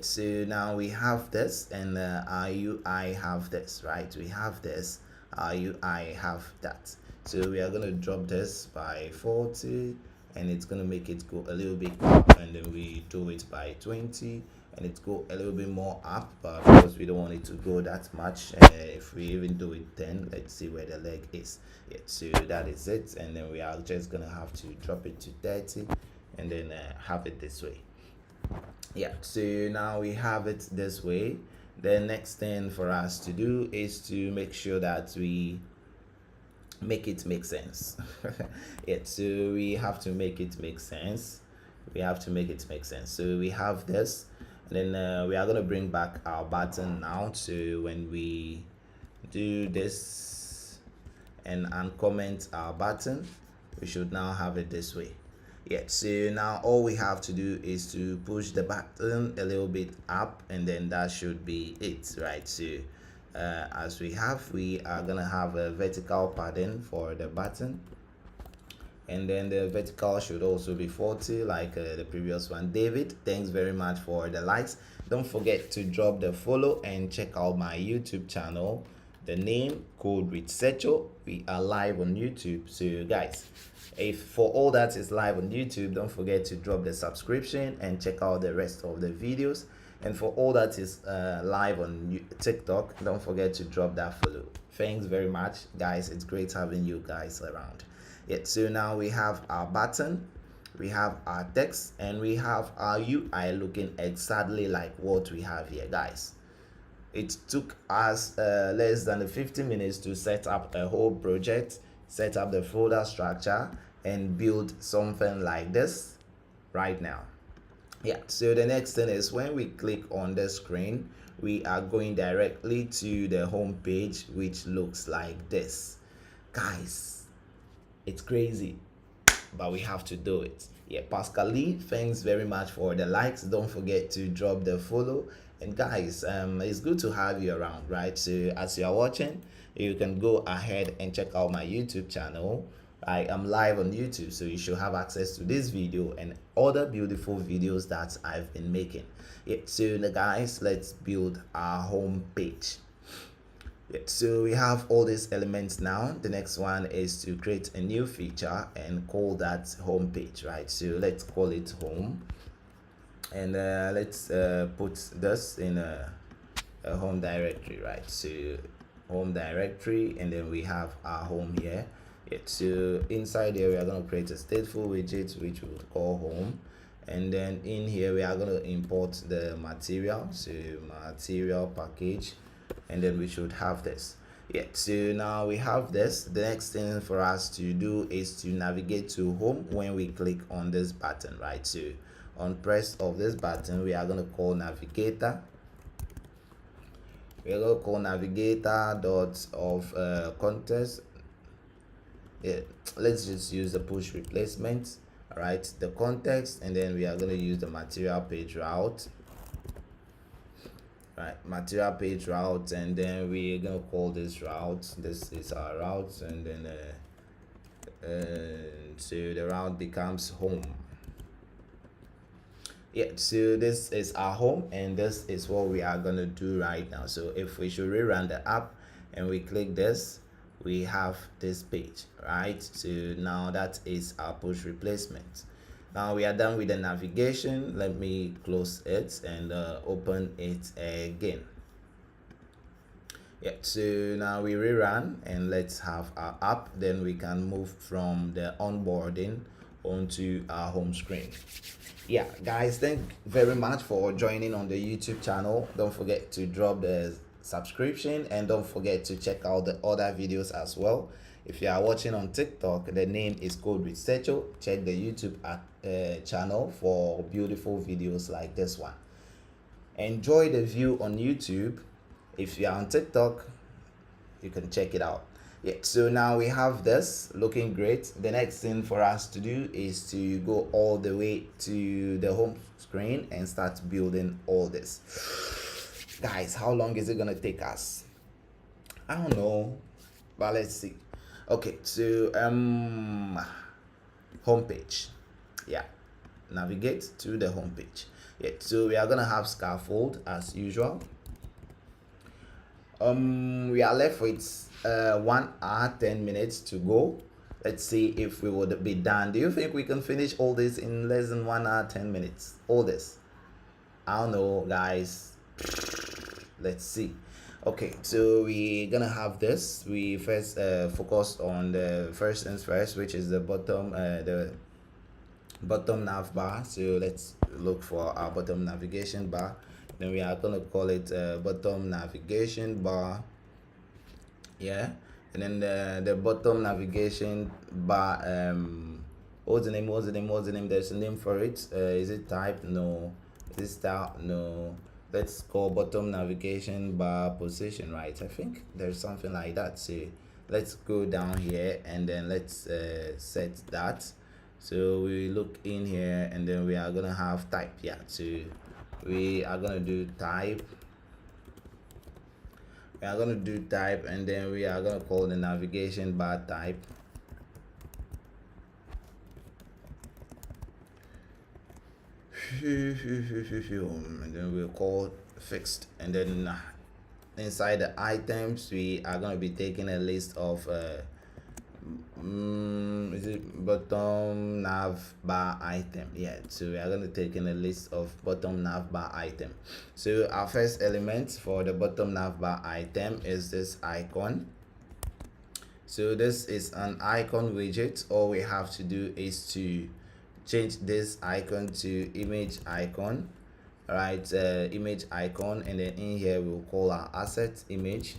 So now we have this, and our UI have this, right? We have this, our UI have that. So we are going to drop this by 40, and it's going to make it go a little bit up, and then we do it by 20, and it go a little bit more up, but because we don't want it to go that much, if we even do it 10, let's see where the leg is. Yeah, so that is it, and then we are just gonna have to drop it to 30 and then have it this way. Yeah, so now we have it this way. The next thing for us to do is to make sure that we make it make sense. Yeah, so we have to make it make sense. We have to make it make sense. So we have this, and then we are going to bring back our button now. So when we do this and uncomment our button, we should now have it this way. Yeah, so now all we have to do is to push the button a little bit up, and then that should be it, right? So as we are gonna have a vertical padding for the button, and then the vertical should also be 40 like the previous one. David, thanks very much for the likes. Don't forget to drop the follow and check out my YouTube channel. The name Code with Secho. We are live on YouTube, so guys, if for all that is live on YouTube, don't forget to drop the subscription and check out the rest of the videos. And for all that is live on TikTok, don't forget to drop that follow. Thanks very much, guys. It's great having you guys around. Yeah, so now we have our button, we have our text, and we have our UI looking exactly like what we have here, guys. It took us less than 15 minutes to set up a whole project, set up the folder structure, and build something like this right now. Yeah, so the next thing is when we click on the screen, we are going directly to the home page, which looks like this. Guys, it's crazy, but we have to do it. Yeah, Pascal Lee, thanks very much for the likes. Don't forget to drop the follow. And guys, it's good to have you around, right? So as you are watching, you can go ahead and check out my YouTube channel. I am live on YouTube, so you should have access to this video and other beautiful videos that I've been making. Yeah, so guys, let's build our home page. Yeah, so we have all these elements now. The next one is to create a new feature and call that home page, right? So let's call it home, and let's put this in a home directory, right? So home directory, and then we have our home here. Yeah, so inside here we are going to create a stateful widget which we would call home, and then in here we are going to import the material, so material package, and then we should have this. Yeah, so now we have this. The next thing for us to do is to navigate to home when we click on this button, right? So on press of this button, we are going to call navigator. We are going to call navigator dot of context. Yeah, let's just use the push replacement. All right, the context, and then we are going to use the material page route. Right, material page route, and then we're gonna call this route. This is our route, and then so the route becomes home. Yeah, so this is our home, and this is what we are gonna do right now. So if we should rerun the app and we click this, we have this page, right? So now that is our push replacement. Now we are done with the navigation. Let me close it and open it again. Yeah, so now we rerun and let's have our app. Then we can move from the onboarding onto our home screen. Yeah, guys, thank you very much for joining on the YouTube channel. Don't forget to drop the subscription and don't forget to check out the other videos as well. If you are watching on TikTok, the name is Code with Secho. Check the YouTube channel for beautiful videos like this one. Enjoy the view on YouTube. If you are on TikTok, you can check it out. Yeah, so now we have this looking great. The next thing for us to do is to go all the way to the home screen and start building all this. Guys, how long is it gonna take us? I don't know, but let's see. Okay, so homepage. Yeah, navigate to the homepage. Yeah, so we are gonna have scaffold as usual. We are left with 1 hour 10 minutes to go. Let's see if we would be done. Do you think we can finish all this in less than 1 hour 10 minutes? All this, I don't know, guys. Let's see. Okay, so we're gonna have this. We first focus on the first things first, which is the bottom nav bar. So let's look for our bottom navigation bar. Then we are gonna call it bottom navigation bar. Yeah, and then the bottom navigation bar, what's the name, there's a name for it. Is it type? No. Is it style? No. Let's call bottom navigation bar position, right? I think there's something like that. So let's go down here and then let's set that. So we look in here and then we are gonna have type. Yeah, so we are gonna do type. We are gonna do type and then we are gonna call the navigation bar type. And then we'll call fixed, and then inside the items we are going to be taking a list of is it bottom nav bar item. Yeah, so we are going to take in a list of bottom nav bar item. So our first element for the bottom nav bar item is this icon. So this is an icon widget. All we have to do is to change this icon to image icon, right? Image icon, and then in here we'll call our asset image.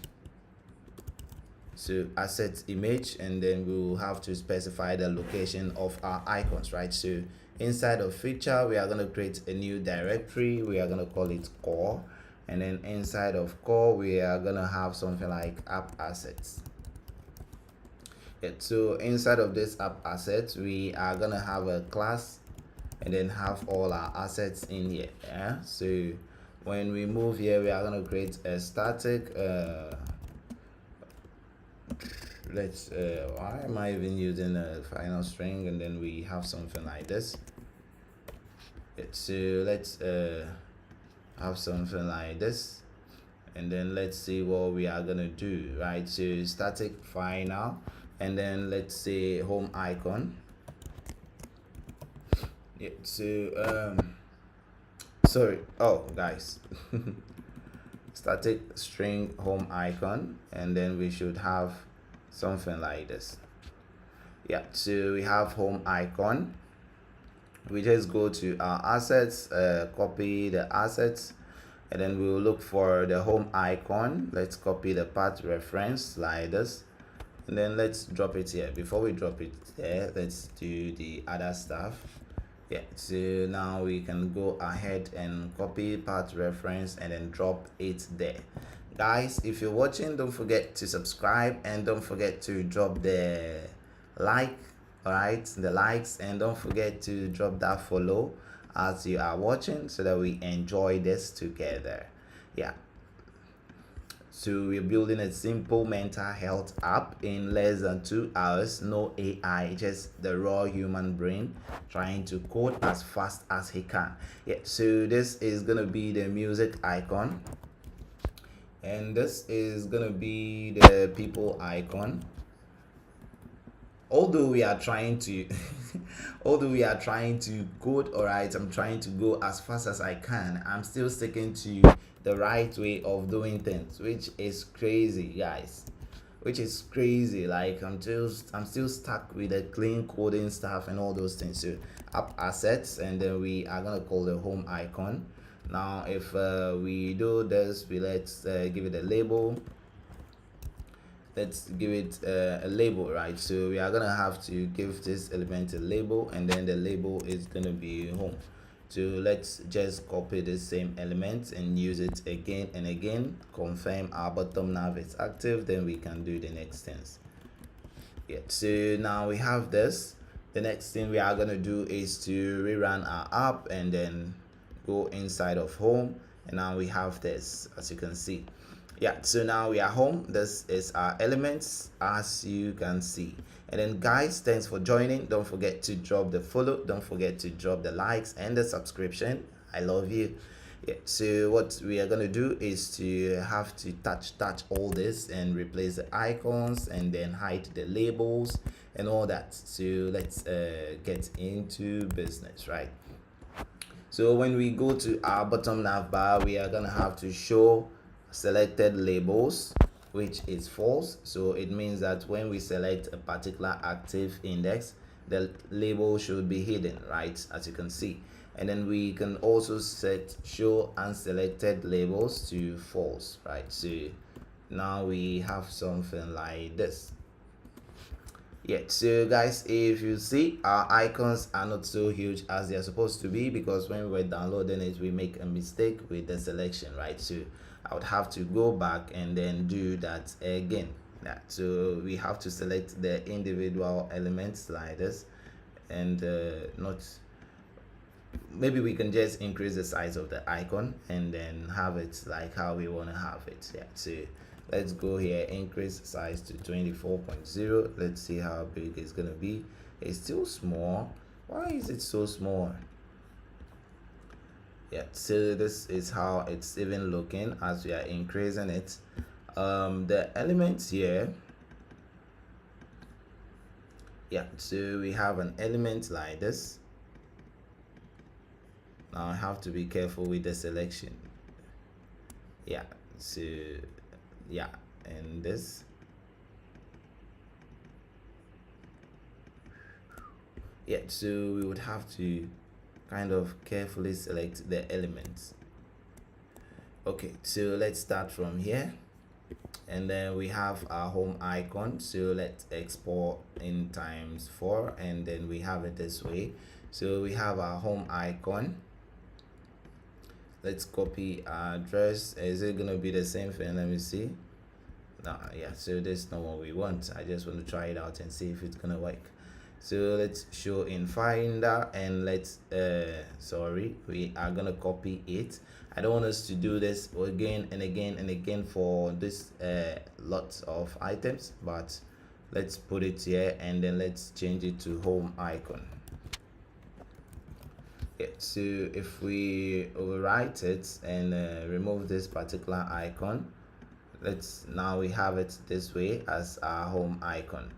So asset image, and then we'll have to specify the location of our icons, right? So inside of feature we are going to create a new directory. We are going to call it core, and then inside of core we are going to have something like app assets. So inside of this app assets we are gonna have a class and then have all our assets in here. Yeah, so when we move here we are gonna create a static let's why am I even using a final string, and then we have something like this. So let's have something like this, and then let's see what we are gonna do, right? So static final, and then let's say home icon. Yeah, so sorry, oh guys, static string home icon, and then we should have something like this. Yeah, so we have home icon. We just go to our assets, copy the assets, and then we'll look for the home icon. Let's copy the path reference like this, and then let's drop it here. Before we drop it there, let's do the other stuff. Yeah, so now we can go ahead and copy path reference and then drop it there. Guys, if you're watching, don't forget to subscribe and don't forget to drop the like, all right, the likes, and don't forget to drop that follow as you are watching so that we enjoy this together. Yeah, so we're building a simple mental health app in less than 2 hours. No AI, just the raw human brain trying to code as fast as he can. Yeah, so this is gonna be the music icon, and this is gonna be the people icon. Although we are trying to although we are trying to code, all right, I'm trying to go as fast as I can, I'm still sticking to the right way of doing things, which is crazy, guys, which is crazy. Like I'm still stuck with the clean coding stuff and all those things. So app assets, and then we are gonna call the home icon. Now if we do this, let's give it a label. Let's give it a label, right? So we are gonna have to give this element a label, and then the label is gonna be home. So let's just copy the same element and use it again and again. Confirm our bottom nav is active, then we can do the next things. Yeah, so now we have this. The next thing we are gonna do is to rerun our app and then go inside of home, and now we have this, as you can see. Yeah, so now we are home. This is our elements, as you can see. And then guys, thanks for joining. Don't forget to drop the follow, don't forget to drop the likes and the subscription. I love you. Yeah, so what we are gonna do is to have to touch all this and replace the icons and then hide the labels and all that. So let's get into business, right? So when we go to our bottom nav bar, we are gonna have to show selected labels, which is false. So it means that when we select a particular active index, the label should be hidden, right, as you can see. And then we can also set show unselected labels to false, right? So now we have something like this. Yeah, so guys, if you see, our icons are not so huge as they are supposed to be, because when we were downloading it, we make a mistake with the selection, right? So I would have to go back and then do that again. Yeah, so we have to select the individual elements like this, and not, maybe we can just increase the size of the icon and then have it like how we want to have it. Yeah, so let's go here, increase size to 24.0. Let's see how big it's gonna be. It's still small. Why is it so small? Yeah, so this is how it's even looking as we are increasing it. The elements here, yeah, so we have an element like this. Now I have to be careful with the selection. Yeah, so yeah, and this, yeah, so we would have to kind of carefully select the elements. Okay, so let's start from here, and then we have our home icon. So let's export in ×4, and then we have it this way. So we have our home icon. Let's copy our address. Is it gonna be the same thing? Let me see. No, yeah, so this is not what we want. I just want to try it out and see if it's gonna work. So let's show in Finder, and let's sorry, we are gonna copy it. I don't want us to do this again and again and again for this lots of items, but let's put it here, and then let's change it to home icon. Yeah, so if we overwrite it and remove this particular icon, now we have it this way as our home icon.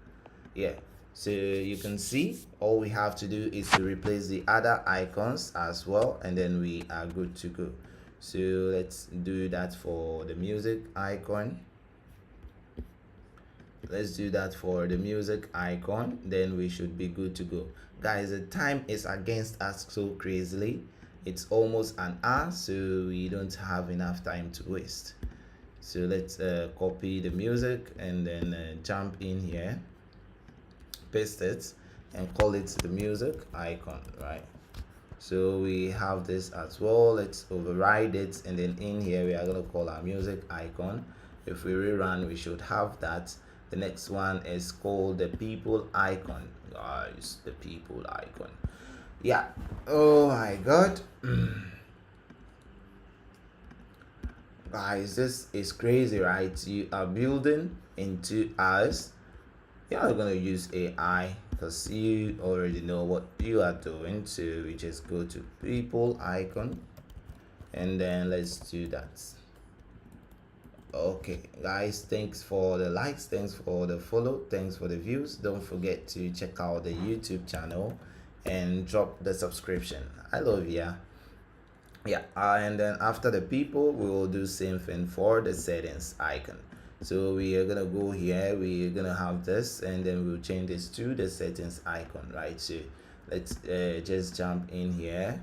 Yeah, so you can see all we have to do is to replace the other icons as well, and then we are good to go. So let's do that for the music icon. Let's do that for the music icon, then we should be good to go. Guys, the time is against us so crazily. It's almost an hour, so we don't have enough time to waste. So let's copy the music and then jump in here, paste it, and call it the music icon, right? So we have this as well. Let's override it, and then in here we are going to call our music icon. If we rerun, we should have that. The next one is called the people icon, guys. The people icon. Yeah, oh my god. Guys, this is crazy, right? You are building in 2 hours. You're not gonna use AI because you already know what you are doing. So we just go to people icon, and then let's do that. Okay, guys, thanks for the likes, thanks for the follow, thanks for the views. Don't forget to check out the YouTube channel and drop the subscription. I love ya. Yeah, and then after the people, we will do same thing for the settings icon. So we are gonna go here, we're gonna have this, and then we'll change this to the settings icon, right? So let's just jump in here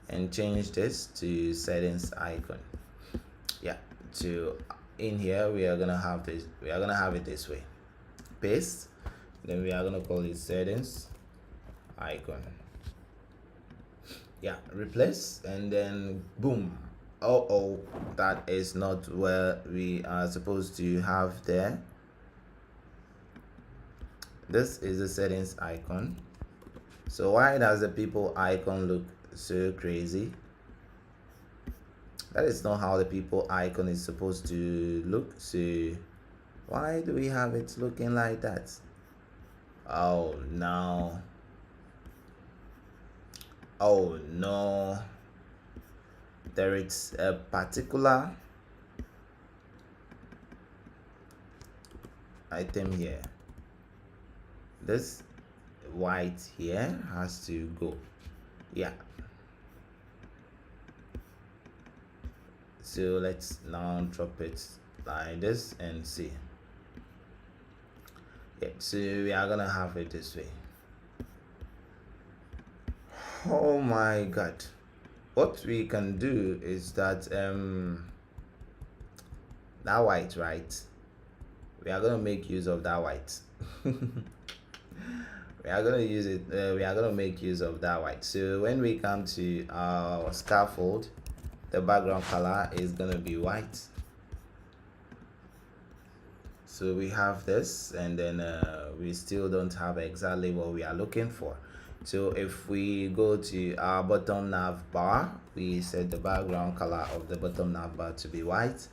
and change this to settings icon. Yeah, to in here we are gonna have this, we are gonna have it this way. Paste, then we are gonna call it settings icon. Yeah, replace, and then boom. Oh, that is not where we are supposed to have there. This is the settings icon. So why does the people icon look so crazy? That is not how the people icon is supposed to look. So why do we have it looking like that? Oh no. Oh no, there is a particular item here. This white here has to go. Yeah, so let's now drop it like this and see. Yeah, so we are gonna have it this way. Oh my god, what we can do is that that white, right, we are gonna make use of that white. We are gonna use it, we are gonna make use of that white. So when we come to our scaffold, the background color is gonna be white. So we have this, and then we still don't have exactly what we are looking for. So if we go to our bottom nav bar, we set the background color of the bottom nav bar to be white,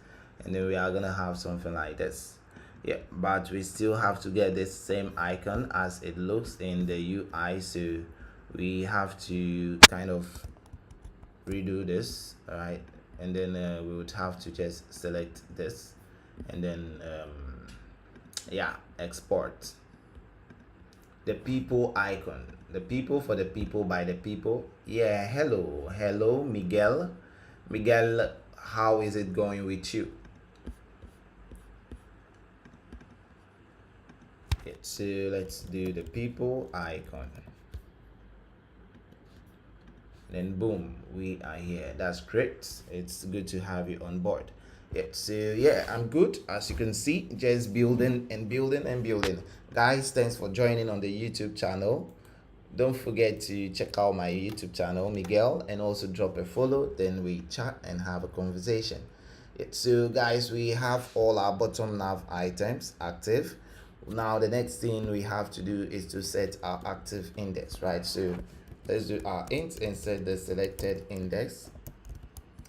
and then we are gonna have something like this. Yeah, but we still have to get this same icon as it looks in the UI, so we have to kind of redo this. All right, and then we would have to just select this, and then yeah, export the people icon, the people for the people by the people. Yeah, hello Miguel. How is it going with you? Okay, so let's do the people icon, then boom, we are here. That's great, it's good to have you on board. Yeah, so yeah, I'm good. As you can see, just building and building and building. Guys, thanks for joining on the YouTube channel. Don't forget to check out my YouTube channel, Miguel, and also drop a follow. Then we chat and have a conversation. Yeah, so guys, we have all our bottom nav items active. Now the next thing we have to do is to set our active index, right? So let's do our int and set the selected index.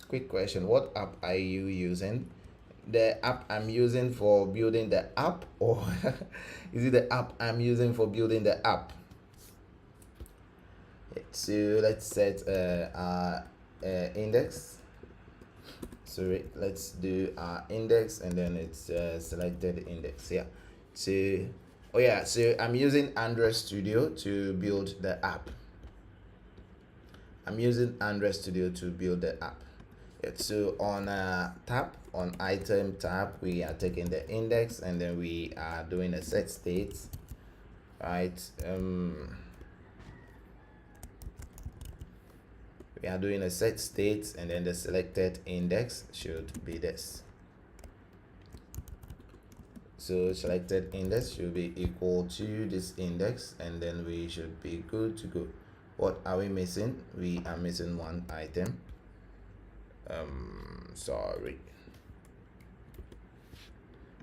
Quick question, what app are you using? The app I'm using for building the app, or is it the app I'm using for building the app? So let's set our index. Sorry, let's do our index, and then it's selected index. Yeah, so oh yeah, so I'm using Android Studio to build the app. I'm using Android Studio to build the app. So on tab, on item tab, we are taking the index, and then we are doing a set state, right? We are doing a set state, and then the selected index should be this. So selected index should be equal to this index, and then we should be good to go. What are we missing? We are missing one item. Sorry.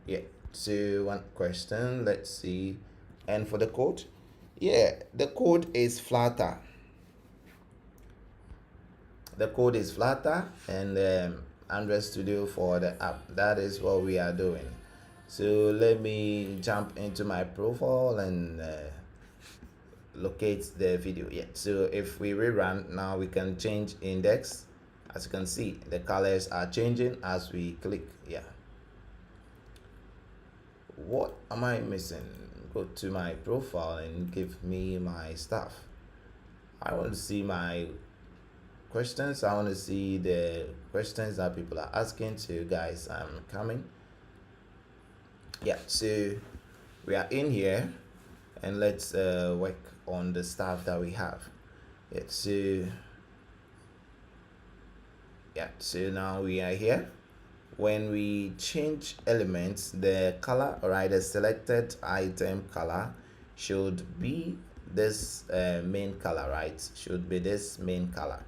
Yeah, so one question, let's see. And for the code, yeah, the code is Flutter. The code is Flutter, and Android Studio for the app. That is what we are doing. So let me jump into my profile and locate the video. Yeah, so if we rerun now, we can change index. As you can see, the colors are changing as we click. Yeah, what am I missing? Go to my profile and give me my stuff. I want to see my questions. I want to see the questions that people are asking. So guys, I'm coming. Yeah, so we are in here, and let's work on the stuff that we have. Yeah, so now we are here. When we change elements, the color, right, the selected item color should be this main color, right? Should be this main color.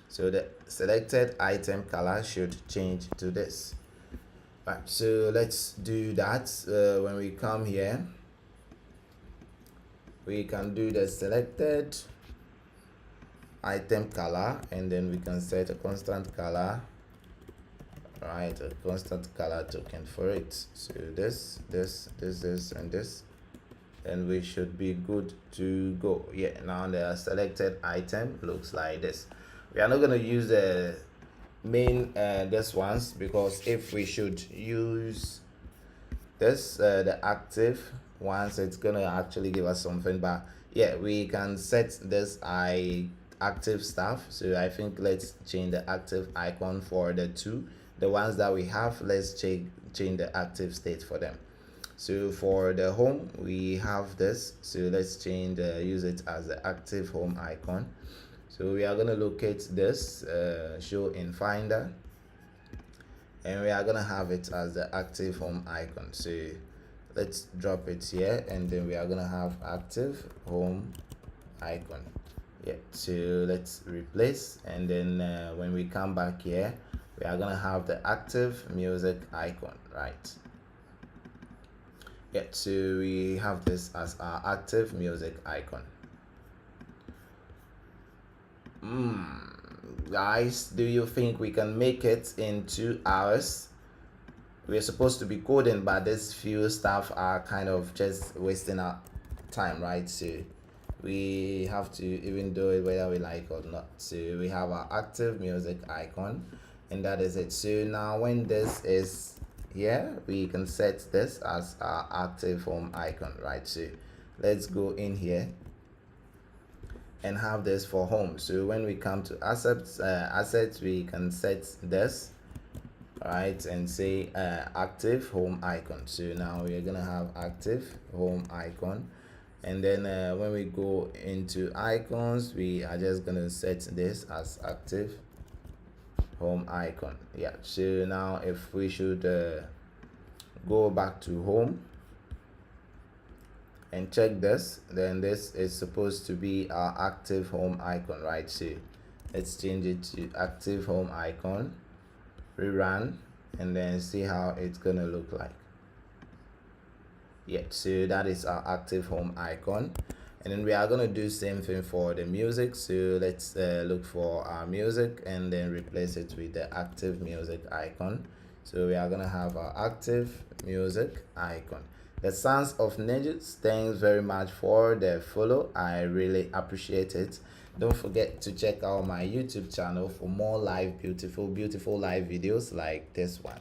So the selected item color should change to this. Right, so let's do that. When we come here, we can do the selected item color, and then we can set a constant color, right, a constant color token for it. So this, and this, and we should be good to go. Yeah, now the selected item looks like this. We are not going to use the main this ones, because if we should use this the active ones, it's gonna actually give us something. But yeah, we can set this active stuff. So I think let's change the active icon for the ones that we have. Let's change the active state for them. So for the home, we have this, so let's change use it as the active home icon. So we are going to locate this, show in Finder, and we are going to have it as the active home icon. So let's drop it here, and then we are going to have active home icon. Yeah, so let's replace, and then when we come back here, we are going to have the active music icon, right? Yeah, so we have this as our active music icon. Guys, do you think we can make it in 2 hours? We're supposed to be coding, but this few stuff are kind of just wasting our time, right? So we have to even do it whether we like or not. So we have our active music icon, and that is it. So now when this is here, we can set this as our active home icon, right? So let's go in here and have this for home. So when we come to assets, we can set this, right, and say active home icon. So now we are gonna have active home icon, and then when we go into icons, we are just gonna set this as active home icon. Yeah, so now if we should go back to home and check this, then this is supposed to be our active home icon, right? So let's change it to active home icon, rerun, and then see how it's gonna look like. Yeah, so that is our active home icon, and then we are gonna do same thing for the music. So let's look for our music and then replace it with the active music icon. So we are gonna have our active music icon. The Sons of Ninjas, thanks very much for the follow. I really appreciate it. Don't forget to check out my YouTube channel for more live, beautiful live videos like this one.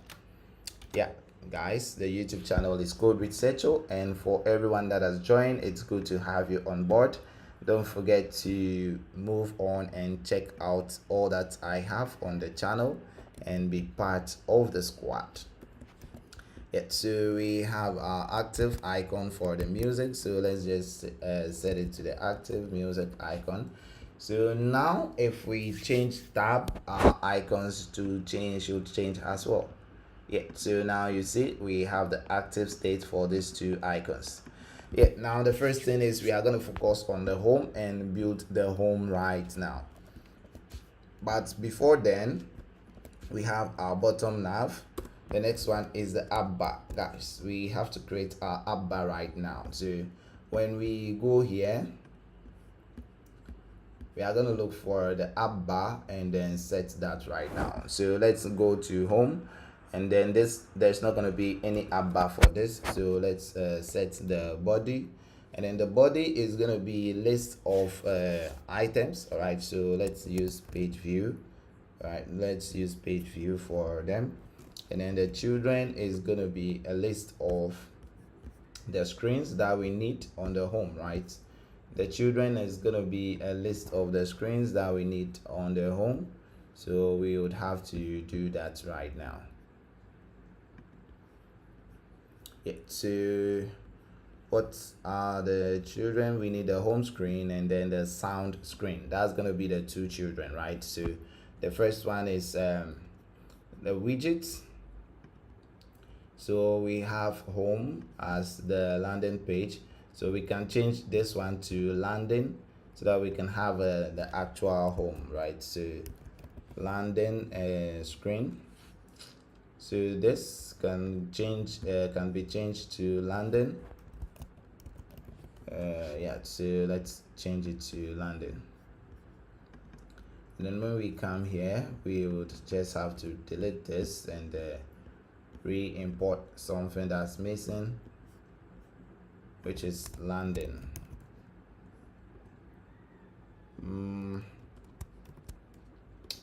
Yeah, guys, the YouTube channel is Code with Secho, and for everyone that has joined, it's good to have you on board. Don't forget to move on and check out all that I have on the channel and be part of the squad. Yeah, so we have our active icon for the music. So let's just set it to the active music icon. So now if we change tab, our icons to change should change as well. Yeah, so now you see we have the active state for these two icons. Yeah, now the first thing is we are going to focus on the home and build the home right now. But before then, we have our bottom nav. The next one is the app bar. Guys, we have to create our app bar right now. So when we go here, we are going to look for the app bar and then set that right now. So let's go to home, and then there's not going to be any app bar for this. So let's set the body, and then the body is going to be list of items. All right, so let's use page view. All right, let's use page view for them. And then the children is going to be a list of the screens that we need on the home, right? The children is going to be a list of the screens that we need on the home, so we would have to do that right now. Yeah, so what are the children? We need the home screen and then the sound screen. That's going to be the two children, right? So the first one is the widgets. So we have home as the landing page, so we can change this one to landing so that we can have the actual home, right? So landing screen, so this can change can be changed to landing. Yeah, so let's change it to landing. And then when we come here, we would just have to delete this and re-import something that's missing, which is landing.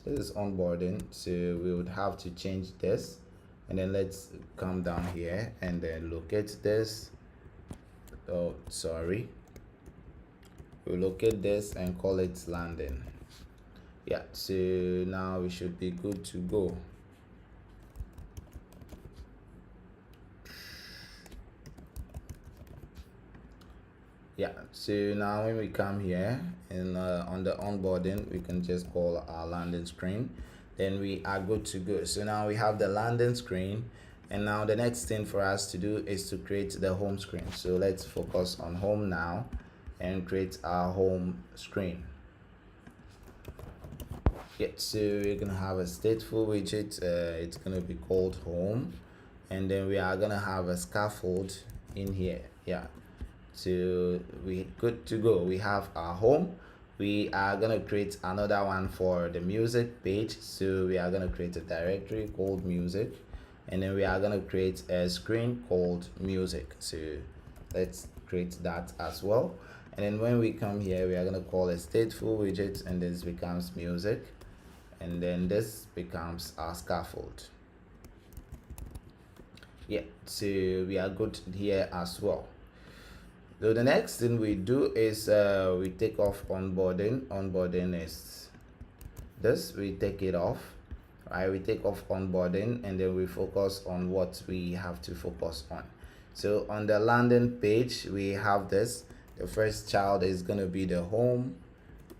This is onboarding, so we would have to change this, and then let's come down here and then locate this. Oh, sorry, we'll locate this and call it landing. Yeah, so now we should be good to go. Yeah, so now when we come here and on the onboarding, we can just call our landing screen, then we are good to go. So now we have the landing screen, and now the next thing for us to do is to create the home screen. So let's focus on home now and create our home screen. Yeah, so we're gonna have a stateful widget. It's gonna be called home, and then we are gonna have a scaffold in here. Yeah, so we good to go. We have our home. We are gonna create another one for the music page, so we are gonna create a directory called music, and then we are gonna create a screen called music. So let's create that as well. And then when we come here, we are gonna call a stateful widget, and this becomes music, and then this becomes our scaffold. Yeah, so we are good here as well. So the next thing we do is we take off onboarding. Onboarding is this, we take it off, right? We take off onboarding, and then we focus on what we have to focus on. So on the landing page, we have this. The first child is going to be the home,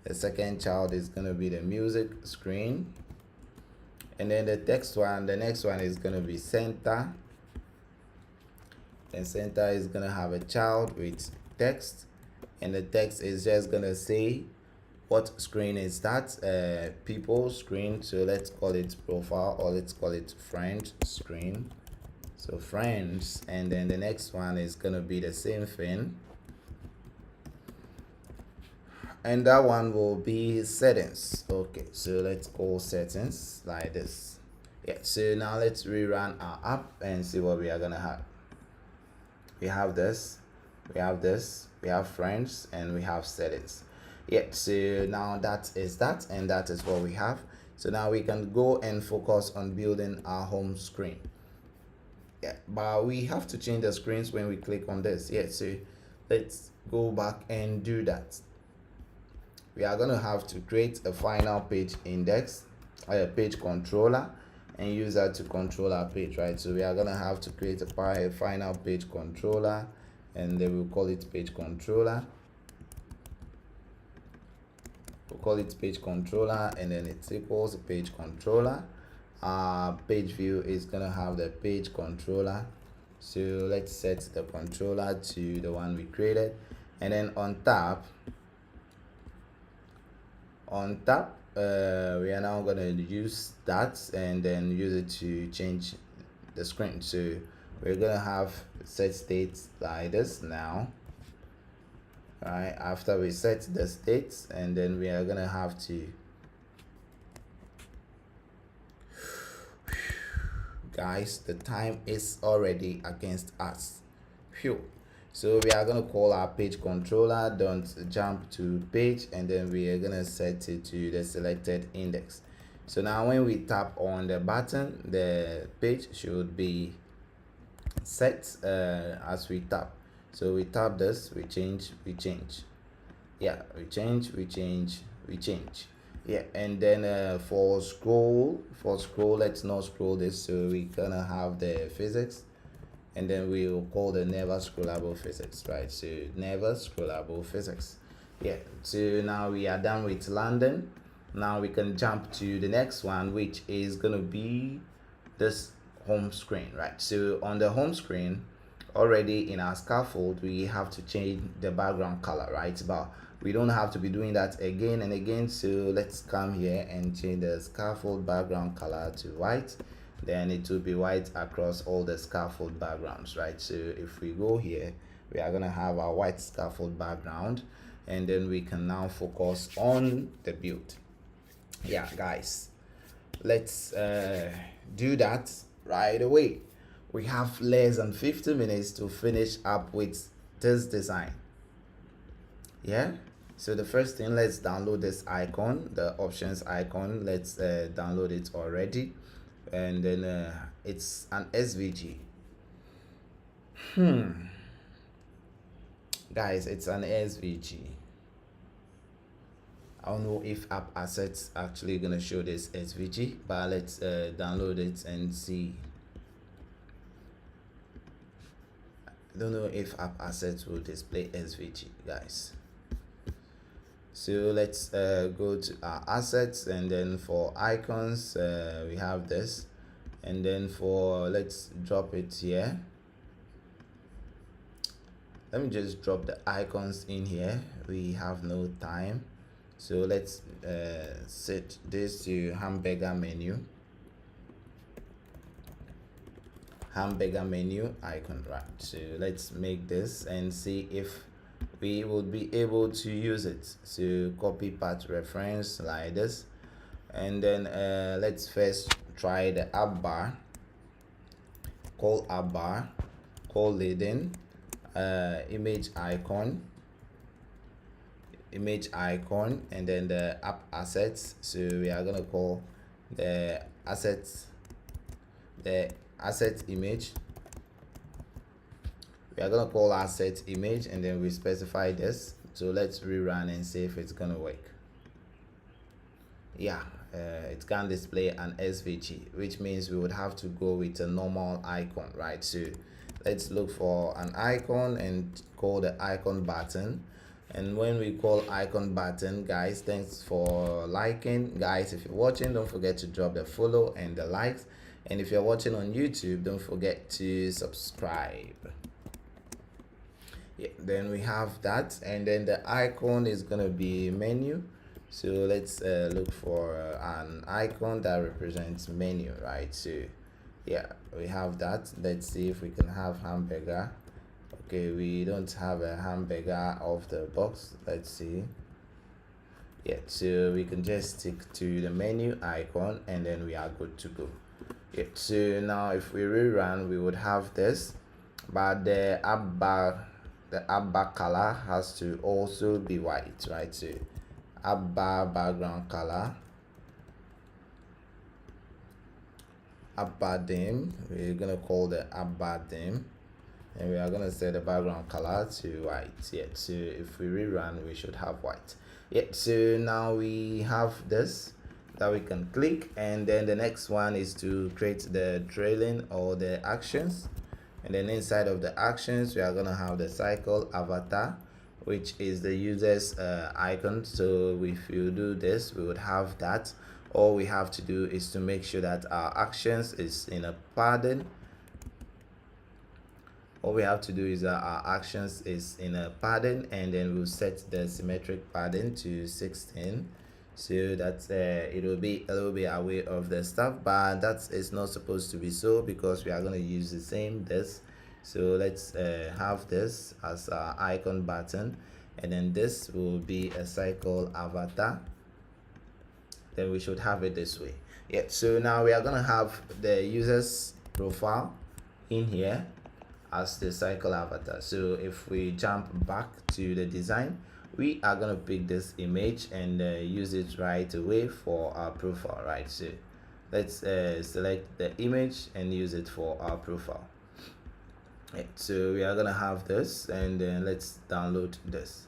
the second child is going to be the music screen, and then the next one is going to be center. And center is going to have a child with text, and the text is just going to say what screen is that, people screen. So let's call it profile, or let's call it friend screen. So friends, and then the next one is going to be the same thing, and that one will be settings. Okay, so let's call settings like this. Yeah, so now let's rerun our app and see what we are gonna have. We have this, we have this, we have friends, and we have settings. Yeah, so now that is that, and that is what we have. So now we can go and focus on building our home screen. Yeah, but we have to change the screens when we click on this. Yeah, so let's go back and do that. We are going to have to create a final page index, a page controller, and use that to control our page, right? So we are going to have to create a final page controller, and then we'll call it page controller. We'll call it page controller, and then it equals page controller. Page view is going to have the page controller. So let's set the controller to the one we created, and then on top, we are now going to use that and then use it to change the screen. So we're going to have set states like this now. All right, after we set the states, and then we are going to have to, guys, the time is already against us. Phew. So we are going to call our page controller, don't jump to page, and then we are going to set it to the selected index. So now when we tap on the button, the page should be set as we tap. So we tap this, we change, yeah, we change, yeah. And then for scroll, let's not scroll this, so we gonna have the physics, and then we'll call the never scrollable physics, right? So never scrollable physics, yeah. So now we are done with London. Now we can jump to the next one, which is gonna be this home screen, right? So on the home screen, already in our scaffold, we have to change the background color, right? But we don't have to be doing that again and again. So let's come here and change the scaffold background color to white. Then it will be white across all the scaffold backgrounds, right? So if we go here, we are gonna have our white scaffold background, and then we can now focus on the build. Yeah, guys, let's do that right away. We have less than 50 minutes to finish up with this design. Yeah, so the first thing, let's download this icon, the options icon. Let's download it already, and then it's an SVG. Guys, it's an SVG. I don't know if App Assets actually gonna show this SVG, but let's download it and see. I don't know if App Assets will display SVG, guys. So let's go to our assets, and then for icons we have this, and then for, let's drop it here. Let me just drop the icons in here, we have no time. So let's set this to hamburger menu icon, right? So let's make this and see if we will be able to use it. So copy path reference like this, and then let's first try the app bar, call app bar, call leading, image icon, and then the app assets. So we are gonna call the assets, the asset image. We are gonna call asset image, and then we specify this. So let's rerun and see if it's gonna work. Yeah, it can display an SVG, which means we would have to go with a normal icon, right? So let's look for an icon and call the icon button. And when we call icon button, guys, thanks for liking. Guys, if you're watching, don't forget to drop the follow and the likes, and if you're watching on YouTube, don't forget to subscribe. Yeah, then we have that, and then the icon is gonna be menu. So let's look for an icon that represents menu, right? So yeah, we have that. Let's see if we can have hamburger. Okay, we don't have a hamburger off the box. Let's see. Yeah, so we can just stick to the menu icon, and then we are good to go. Yeah, so now if we rerun, we would have this, but the app bar color has to also be white, right? So app bar background color, app bar dim, we're gonna call the app bar dim, and we are gonna set the background color to white. Yeah, so if we rerun, we should have white. Yeah, so now we have this that we can click, and then the next one is to create the trailing or the actions. And then inside of the actions, we are gonna have the cycle avatar, which is the user's icon. So if you do this, we would have that. All we have to do is to make sure that our actions is in a padding. All we have to do is that our actions is in a padding, and then we'll set the symmetric padding to 16, so that it will be a little bit away of the stuff, but that is not supposed to be so, because we are going to use the same this. So let's have this as our icon button, and then this will be a cycle avatar. Then we should have it this way. Yeah, so now we are going to have the user's profile in here as the cycle avatar. So if we jump back to the design, we are going to pick this image and use it right away for our profile, right? So let's select the image and use it for our profile. So we are gonna have this, and then let's download this.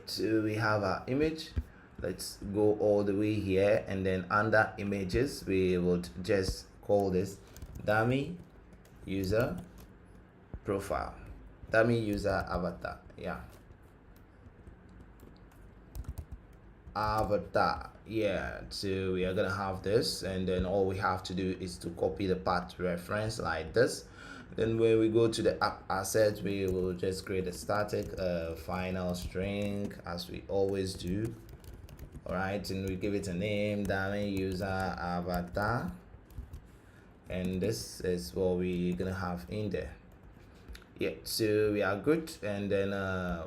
So we have our image. Let's go all the way here, and then under images we would just call this dummy user profile, dummy user avatar. Yeah, avatar. Yeah, so we are gonna have this, and then all we have to do is to copy the path reference like this. Then when we go to the app asset, we will just create a static final string as we always do. All right, and we give it a name, dummy user avatar, and this is what we're gonna have in there. Yeah, so we are good. And then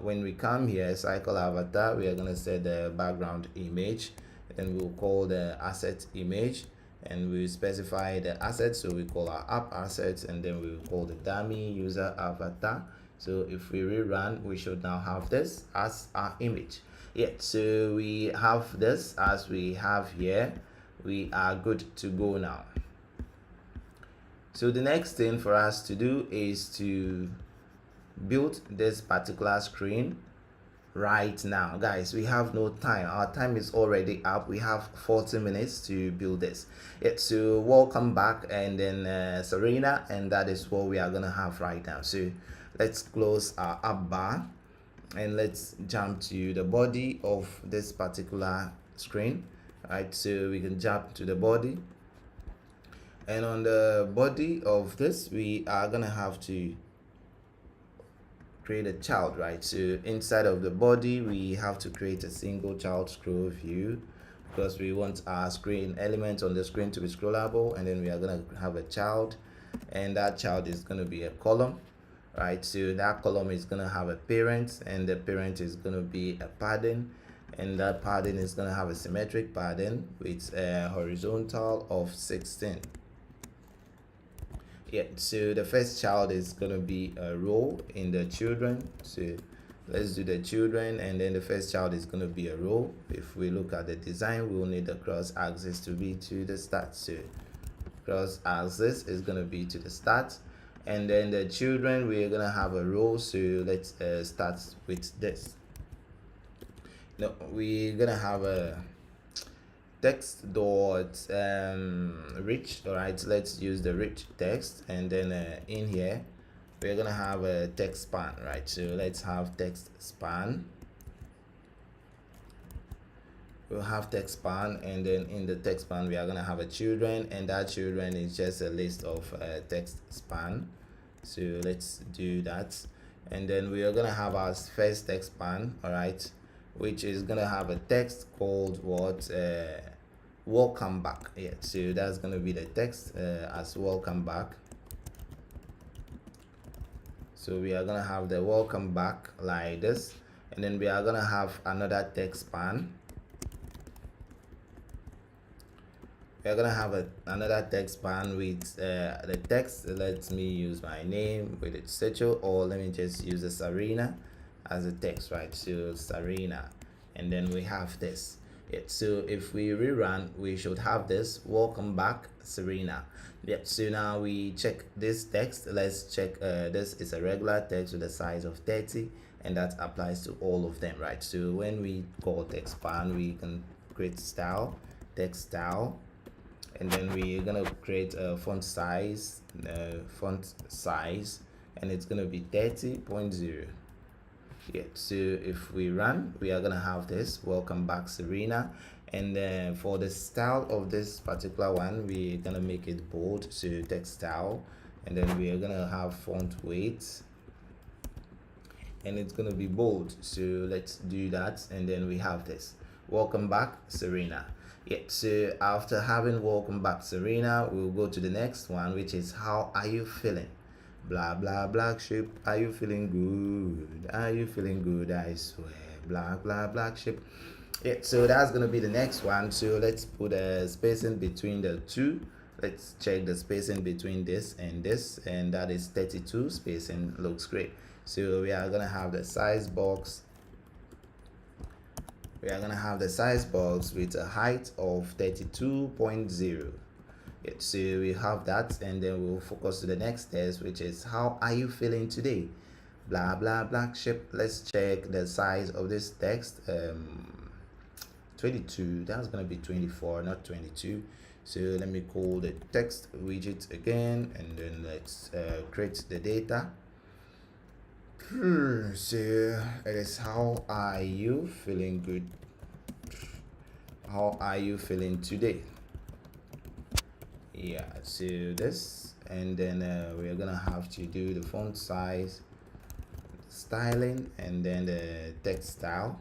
when we come here, cycle avatar, we are gonna set the background image, and we'll call the asset image, and we specify the asset, so we call our app assets, and then we will call the dummy user avatar. So if we rerun, we should now have this as our image. Yeah, so we have this as we have here. We are good to go now. So the next thing for us to do is to build this particular screen right now. Guys, we have no time. Our time is already up. We have 40 minutes to build this. Yeah, so welcome back, and then Serena, and that is what we are gonna have right now. So let's close our app bar, and let's jump to the body of this particular screen. Right, so we can jump to the body, and on the body of this we are gonna have to create a child, right? So inside of the body we have to create a single child scroll view, because we want our screen element on the screen to be scrollable, and then we are going to have a child, and that child is going to be a column, right? So that column is going to have a parent, and the parent is going to be a padding, and that padding is going to have a symmetric padding with a horizontal of 16. Yeah, so the first child is going to be a row in the children. So let's do the children, and then the first child is going to be a row. If we look at the design, we will need the cross axis to be to the start. So cross axis is going to be to the start, and then the children, we're going to have a row. So let's start with this. No, we're going to have a text dot rich. All right, let's use the rich text, and then in here we're gonna have a text span, right? So let's have text span. We'll have text span, and then in the text span we are gonna have a children, and that children is just a list of text span. So let's do that, and then we are gonna have our first text span, all right, which is gonna have a text called what, welcome back. Yeah, so that's gonna be the text as welcome back. So we are gonna have the welcome back like this, and then we are gonna have another text span. We are gonna have another text span with the text. Let me use my name with its statue, or let me just use the Serena as a text, right? So Serena, and then we have this. Yeah, so if we rerun, we should have this welcome back Serena. Yeah, so now we check this text. Let's check this is a regular text with a size of 30, and that applies to all of them, right? So when we call text span, we can create style, text style, and then we're gonna create a font size, and it's gonna be 30.0. Yeah, so if we run, we are gonna have this welcome back Serena, and then for the style of this particular one, we're gonna make it bold, so text style, and then we are gonna have font weight, and it's gonna be bold. So let's do that, and then we have this welcome back Serena. Yeah, so after having welcome back Serena, we'll go to the next one, which is how are you feeling? Blah blah black sheep, are you feeling good? Are you feeling good? I swear. Blah blah black sheep. Yeah, so that's gonna be the next one. So let's put a spacing between the two. Let's check the spacing between this, and that is 32. Spacing looks great. So we are gonna have the size box we are gonna have the size box with a height of 32.0. So we have that, and then we'll focus to the next test, which is how are you feeling today? Blah blah black sheep. Let's check the size of this text. 22. That's gonna be 24, not 22. So let me call the text widget again, and then let's create the data. So it is how are you feeling good? How are you feeling today? Yeah, so this, and then we're gonna have to do the font size, styling, and then the text style,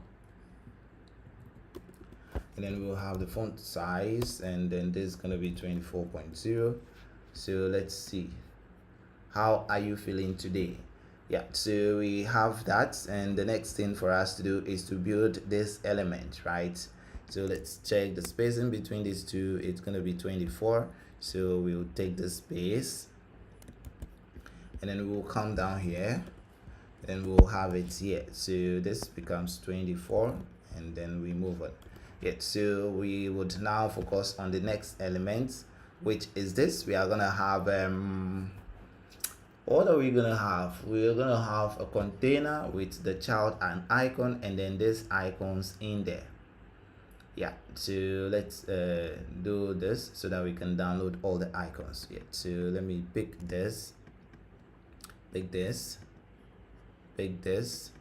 and then we'll have the font size, and then this is gonna be 24.0. So let's see, how are you feeling today? Yeah, so we have that, and the next thing for us to do is to build this element, right? So let's check the spacing between these two. It's going to be 24, so we'll take the space, and then we'll come down here, and we'll have it here. So this becomes 24, and then we move on. Yeah, so we would now focus on the next element, which is this. We are gonna have what are we gonna have? We're gonna have a container with the child and icon, and then these icons in there. Yeah, so let's do this so that we can download all the icons. Yeah, so let me pick this, pick this, pick this,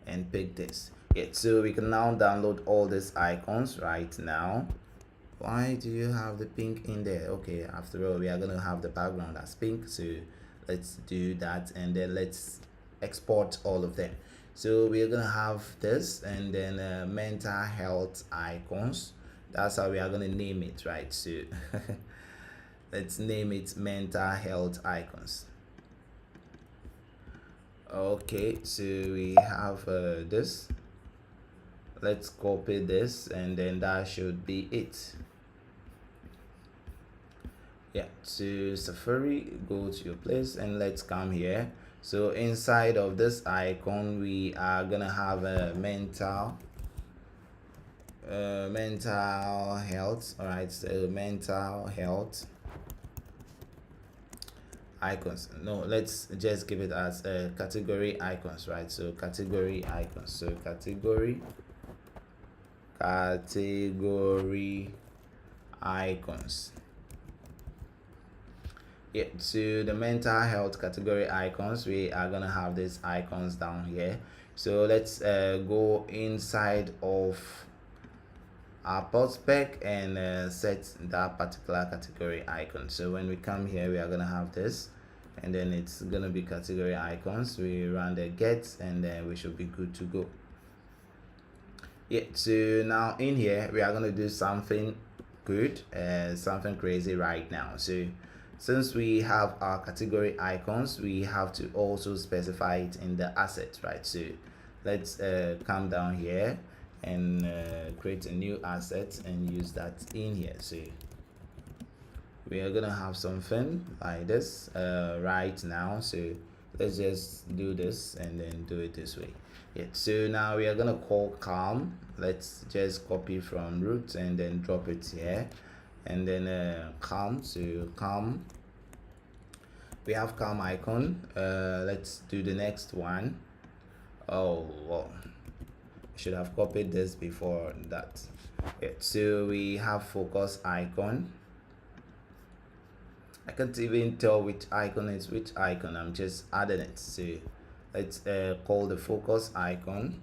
and pick this. Yeah, so we can now download all these icons right now. Why do you have the pink in there? Okay, after all, we are gonna have the background as pink, so let's do that, and then let's export all of them. So we're gonna have this, and then mental health icons. That's how we are gonna name it, right? So let's name it mental health icons. Okay, so we have this. Let's copy this, and then that should be it. Yeah, to Safari, go to your place, and let's come here. So inside of this icon, we are gonna have a mental health. All right, so mental health icons. No, let's just give it as category icons, right? So category icons. So category icons. Yeah, to the mental health category icons, we are gonna have these icons down here. So let's go inside of our spec and set that particular category icon. So when we come here, we are gonna have this, and then it's gonna be category icons. We run the get, and then we should be good to go. Yeah, so now in here we are gonna do something good, something crazy right now. So since we have our category icons, we have to also specify it in the asset, right? So let's come down here and create a new asset and use that in here. So we are gonna have something like this right now. So let's just do this and then do it this way. Yeah, so now we are gonna call calm. Let's just copy from root and then drop it here, and then calm. So calm, we have calm icon. Let's do the next one. Oh well, I should have copied this before that. Yeah, so we have focus icon. I can't even tell which icon is which icon. I'm just adding it. So let's call the focus icon,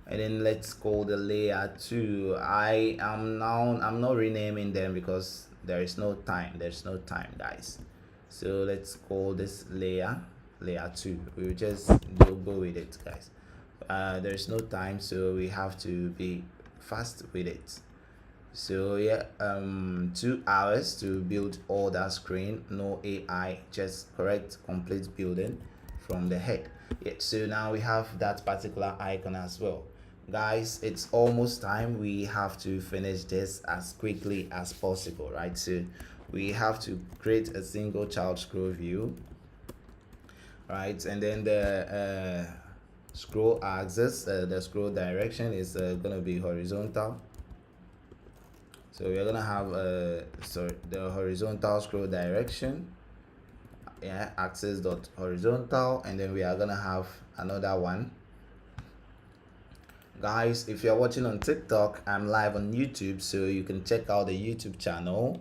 and then let's call the layer 2. I'm not renaming them because there's no time, guys. So let's call this layer 2. We'll just go with it, guys. There's no time, so we have to be fast with it. So yeah, 2 hours to build all that screen, no AI, just correct complete building from the head. Yeah, so now we have that particular icon as well. Guys, it's almost time. We have to finish this as quickly as possible, right? So we have to create a single child scroll view, right? And then the scroll axis, the scroll direction is gonna be horizontal. So we are gonna have the horizontal scroll direction, yeah, axis dot horizontal, and then we are gonna have another one. Guys, if you're watching on TikTok, I'm live on YouTube, so you can check out the YouTube channel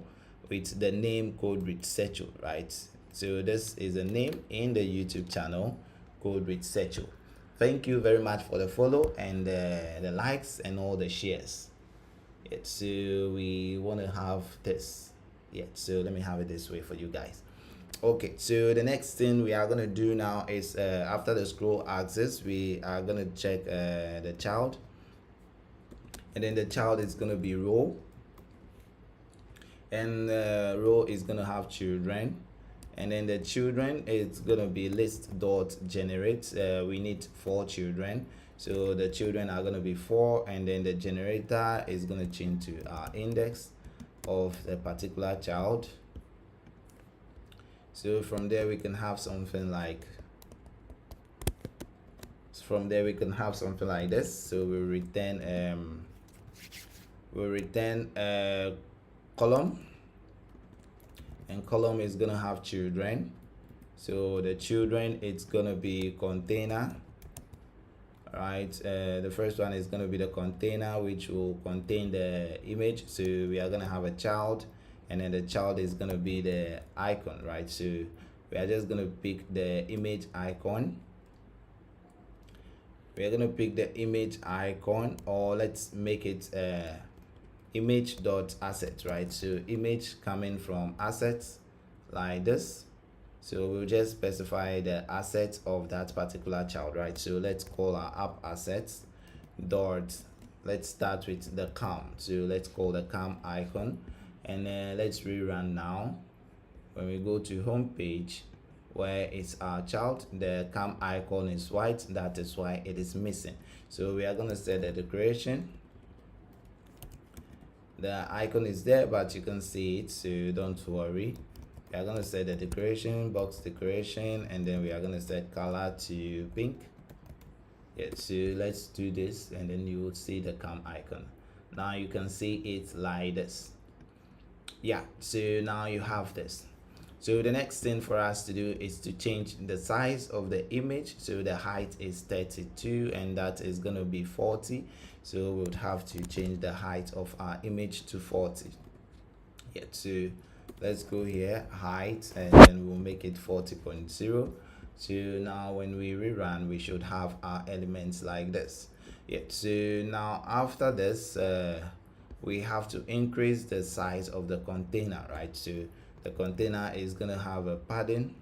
with the name Code with Secho, right? So this is a name in the YouTube channel, Code with Secho. Thank you very much for the follow and the likes and all the shares. Yeah, so we want to have this. Yeah, so let me have it this way for you guys. Okay, so the next thing we are going to do now is after the scroll axis, we are going to check the child, and then the child is going to be row, and row is going to have children, and then the children is going to be list dot generate. We need 4 children, so the children are going to be 4, and then the generator is going to change to our index of the particular child. So from there we can have something like this. So we return column, and column is gonna have children. So the children, it's gonna be container, right? The first one is gonna be the container, which will contain the image. So we are gonna have a child, and then the child is gonna be the icon, right? So we are just gonna pick the image icon. We are gonna pick the image icon, or let's make it image dot asset, right? So image coming from assets like this. So we'll just specify the assets of that particular child, right? So let's call our app assets dot, let's start with the cam. So let's call the cam icon, and then let's rerun now. When we go to home page where it's our child, the cam icon is white, that is why it is missing. So we are going to set the decoration. The icon is there, but you can see it, so don't worry. We are going to set the decoration, box decoration, and then we are going to set color to pink. Yeah, so let's do this, and then you will see the cam icon. Now you can see it like this. Yeah, so now you have this. So the next thing for us to do is to change the size of the image. So the height is 32, and that is going to be 40. So we would have to change the height of our image to 40. Yeah, so let's go here, height, and then we'll make it 40.0. So now when we rerun, we should have our elements like this. Yeah, so now after this, we have to increase the size of the container, right? So the container is going to have a padding.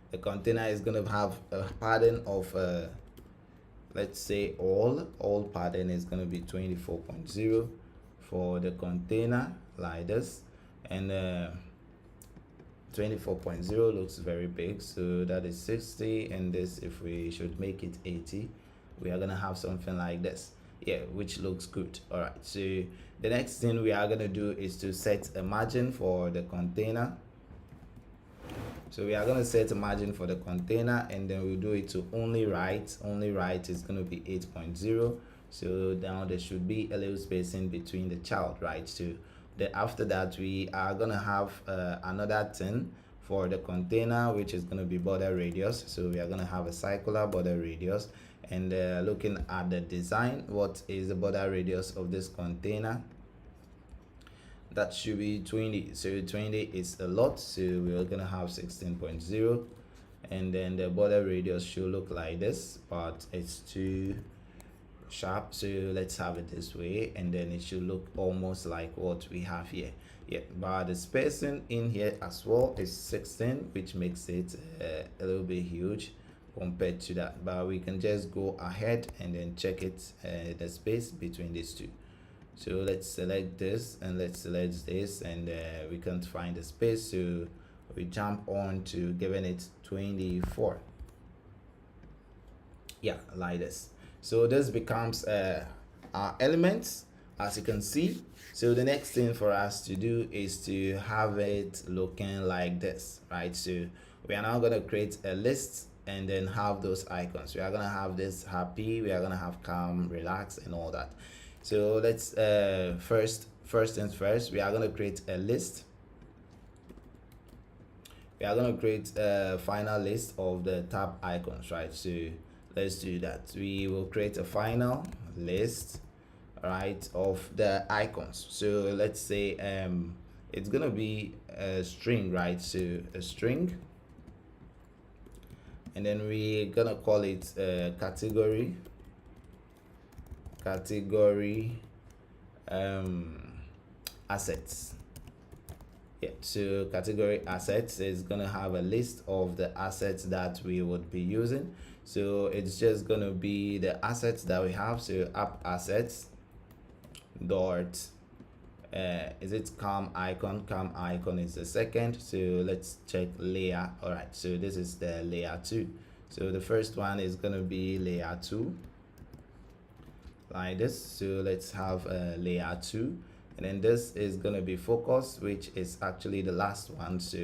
The container is going to have a padding of let's say all padding is going to be 24.0 for the container like this, and 24.0 looks very big, so that is 60, and this, if we should make it 80, we are going to have something like this. Yeah, which looks good. All right, so the next thing we are going to do is to set a margin for the container. So we are going to set a margin for the container, and then we'll do it to only right. Only right is going to be 8.0. So now there should be a little spacing between the child, right? So after that, we are going to have another thing for the container, which is going to be border radius. So we are going to have a circular border radius, and looking at the design, what is the border radius of this container? That should be 20. So 20 is a lot, so we're gonna have 16.0, and then the border radius should look like this, but it's too sharp, so let's have it this way, and then it should look almost like what we have here. Yeah, but the spacing in here as well is 16, which makes it a little bit huge compared to that, but we can just go ahead and then check it, the space between these two. So let's select this, and let's select this, and we can't find the space, so we jump on to giving it 24. Yeah, like this. So this becomes our elements, as you can see. So the next thing for us to do is to have it looking like this, right? So we are now going to create a list and then have those icons. We are gonna have this happy, we are gonna have calm, relax, and all that. So let's first things first, we are gonna create a list. We are going to create a final list of the tab icons, right? So let's do that. We will create a final list, right, of the icons. So let's say it's going to be a string, right? So a string, and then we're going to call it category assets. Yeah, so category assets is gonna have a list of the assets that we would be using. So it's just gonna be the assets that we have. So app assets dot is it calm icon? Calm icon is the second. So let's check layer. All right, so this is the layer 2. So the first one is gonna be layer 2 like this. So let's have layer 2. And then this is going to be focus, which is actually the last one. So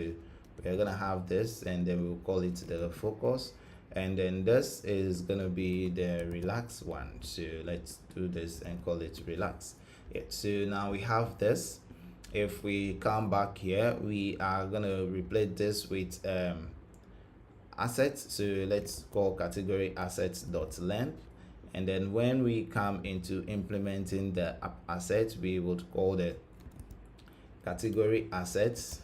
we're going to have this, and then we'll call it the focus. And then this is going to be the relax one. So let's do this and call it relax. Yeah, so now we have this. If we come back here, we are going to replace this with assets. So let's call category assets dot length. And then when we come into implementing the app assets, we would call the category assets.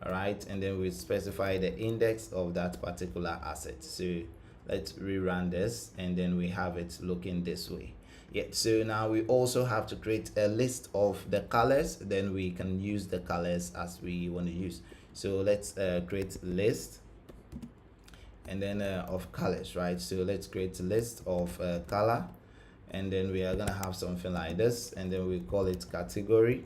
All right, and then we specify the index of that particular asset. So let's rerun this, and then we have it looking this way. Yeah, so now we also have to create a list of the colors. Then we can use the colors as we want to use. So let's create list, and then of colors, right? So let's create a list of color, and then we are gonna have something like this, and then we call it category